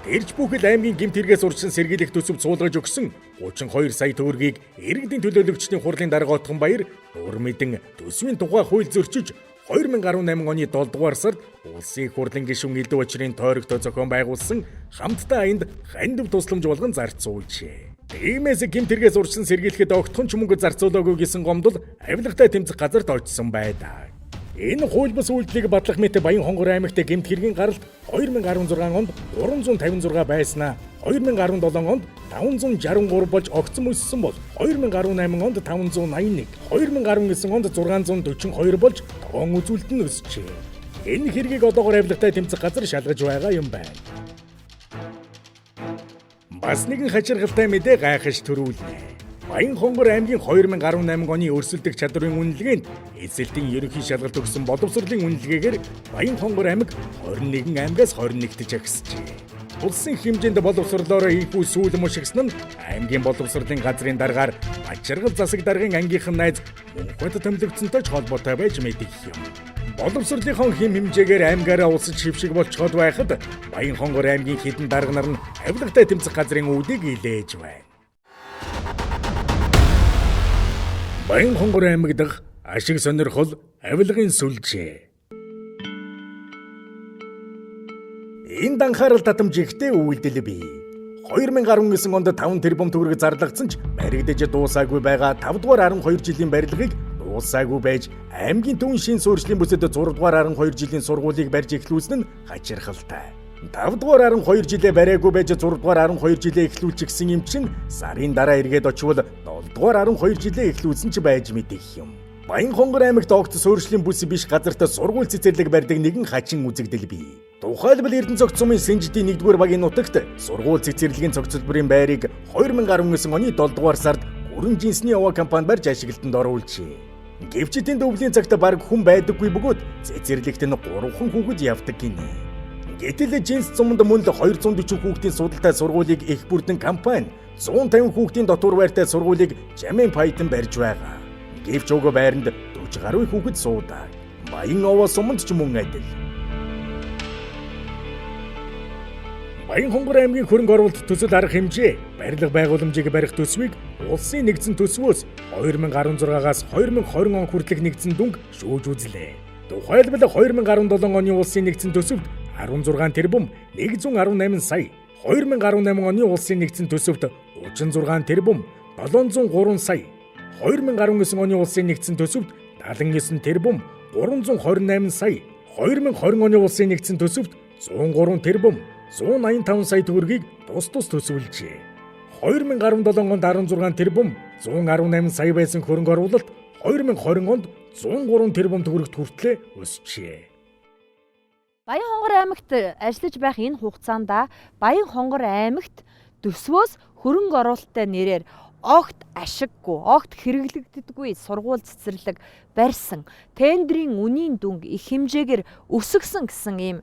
Тэрч бүхэл аймгийн гэмт хэрэгээс урьдчилан сэргийлэх төсөв цуулгаж өгсөн 32 сая төгрөгийг иргэдийн төлөөлөгчдийн хурлын дарга отхон баяр дур мэдэн төсвийн тухай хууль зөрчиж 2018 оны 7 дугаар сард улсын их хурлын гишүүн элдв очрын тойрогтой зохион байгуулсан хамтдаа аянд хандив тусламж болгон зарцуулжээ. Тиймээс гэмт хэрэгээс урьдчилан сэргийлэхэд огтхон ч мөнгө зарцуулаагүй гэсэн гомдол авилгатай тэмцэх газарт очсон байдаг. Энэ хууль бус үйлдэлийг батлах мэт Баянхонгор аймагт гэмт хэргийн гаралт 2016 онд 356 байснаа 2017 онд 563 болж огцом өссөн бол 2018 онд 581, 2019 онд 642 болж таван үзүүлэлт нь өсчээ. Энэ хэргийг одоогоор авилгатай тэмцэх газар шалгаж байгаа юм байна. Бас нэгэн хачиргалтай мэдээ гайхаж төрүүлнэ. Баянхонгор аймгийн 2018 оны өрсөлдөх чадрын үнэлгээнд эзэлтийн ерөнхий шалгалт өгсөн боловсролын үнэлгээгээр Баянхонгор аймаг 21 аймгаас 21-т жагсжээ. Улсын хэмжээнд боловсрлоор ийхүү сүүл мушигсан нь аймгийн боловсролын газрын даргаар бачаргал засаг даргын ангийнхан найз мөнхөд томилогдсонтой ч холбоотой байж мэдэх юм. Боловсролынхон хэм хэмжээгээр аймгаараа улсад шившиг болцоход байхад Баянхонгор аймгийн хэдэн дарга нар нь авилгатай тэмцэх газрын үүдийг илээж байна. Баянхонгор аймаг дахь ашиг сонирхол авлигын сүлжээ. Энэ данхаарал татамж ихтэй үйлдэл бий. 2019 онд 5 тэрбум төгрөг зарлагдсан ч баригдаж дуусаагүй байгаа 5 дугаар 12 жилийн барилгыг дуусаагүй байж аймгийн төвийн шин суурьшлийн бүсэд 6 дугаар 12 жилийн сургуулийг барьж эхлүүлсэн нь хачирхалтай. 5 дугаар 12 жилээ бариагүй байж 6 дугаар 12 жилээ эхлүүлчих гэсэн юм чинь сарын дараа эргээд очивол 7 дугаар 12 жилээ эхлүүлсэн ч байж мэдэх юм. Баянхонгор аймагт огт суурьшлийн бүс биш газарт сургууль цэцэрлэг барьдаг нэгэн хачин үзэгдэл бий. Тухайлбал Эрдэнэ цогц сумын Сэнжидийн 1-р багийн нутагт сургууль цэцэрлэгийн цогцлборын байрыг 2019 оны 7 дугаар сард Хүрэн жинсний овоо компани барьж ашиглалтанд оруулжээ. Гэвч тэнд өвлийн цагт бараг хүн байдаггүй бөгөөд цэцэрлэгт нь 3 хүүхэд явдаг гинэ. Гэтэл жинс цуманд мөн л 240 хүүхдийн судалтай сургуулийг их бүрдэн компани 150 хүүхдийн дотор байртай сургуулийг жамын паятан барьж байгаа. Гэвч уг байранд 40 гаруй хүүхэд суудаг. Баян овоо суманд ч мөн адил. Баянхонгор аймгийн хөрөнгө оруулалт төсөл арга хэмжээ барилга байгууламжийг барих төсвийг улсын нэгдсэн төсвөөс 2016-аас 2020 он хүртэлх нэгдсэн дүнг шүүж үзлээ. Тухайлбал 2017 оны улсын нэгдсэн төсөвт 16 тэрбум 118 сая, 2018 оны улсын нэгдсэн төсөвт 36 тэрбум 703 сая, 2019 оны улсын нэгдсэн төсөвт 79 тэрбум 328 сая, 2020 оны улсын нэгдсэн төсөвт 103 тэрбум 185 сая төгрөгийг тус төсвөлжээ. 2017 онд 16 тэрбум 118 сая байсан хөрөнгө оруулалт 2020 онд 103 тэрбум төгрөгт хүртлээр өсжээ. Баянхонгор аймагт ажиллаж байх энэ хугацаанд Баянхонгор аймагт төсвөөс хөрөнгө оруулалттай нэрээр огт ашиггүй, огт хэрэглэгддэггүй сургууль цэцэрлэг барьсан. Тендерийн үнийн дүнг их хэмжээгээр өсгсөн гэсэн ийм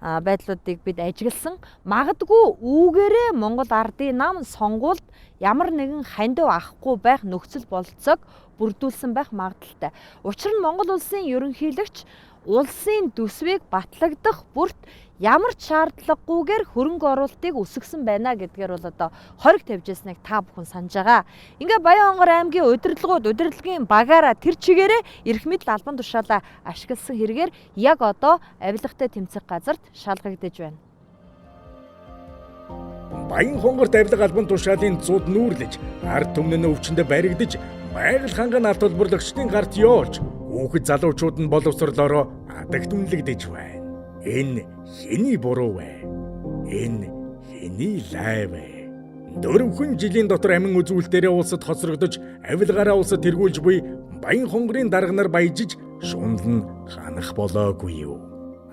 байдлуудыг бид ажигласан. Магадгүй үүгээрээ Монгол Ардын нам сонгуульд ямар нэгэн хандив авахгүй байх нөхцөл бололцоог бүрдүүлсэн байх магадaltaй. Учир нь Монгол улсын ерөнхийлөгч улсын төсвийг батлагдах бүрт ямар ч шаардлагагүйгээр хөрөнгө оруулалтыг өсгсөн байна гэдгээр бол одоо хориг тавьж ясныг та бүхэн санаж байгаа. Ингээ Баянхонгор аймгийн удирдлагын багаараа тэр чигээрээ эрх мэдэл албан тушаалаа ашигласан хэрэгээр яг одоо авилгатай тэмцэх газарт шалгагдаж байна. Баянхонгорт авилга албан тушаалын зууд нүүрлэж, ард түмэн нь өвчнөд баригдаж, байгаль ханган алт толборлагчдын гарт явж, хүүхэд залуучууд нь боловсрлороо адагт үнэлэгдэж байна. Энэ хэний буруу вэ? Энэ хэний лай вэ? 4 жилийн дотор амин үзүүлэлтээрээ улсад хоцрогдож, авилгаараа улсад тэргүүлж буй Баянхонгорын дарга нар баяжиж, шунлан ханах болоогүй юу?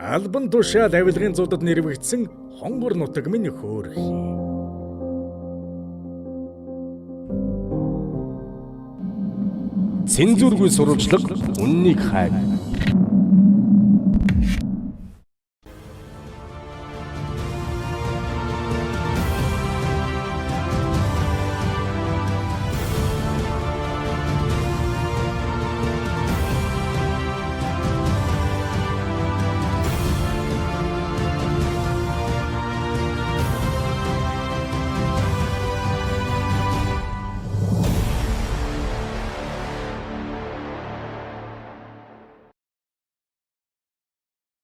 Албан тушаал авилгын зуудад нэрвэгдсэн хонгор нутаг минь хөөрхий. Цензургүй сурвалжлага үннийг хайг.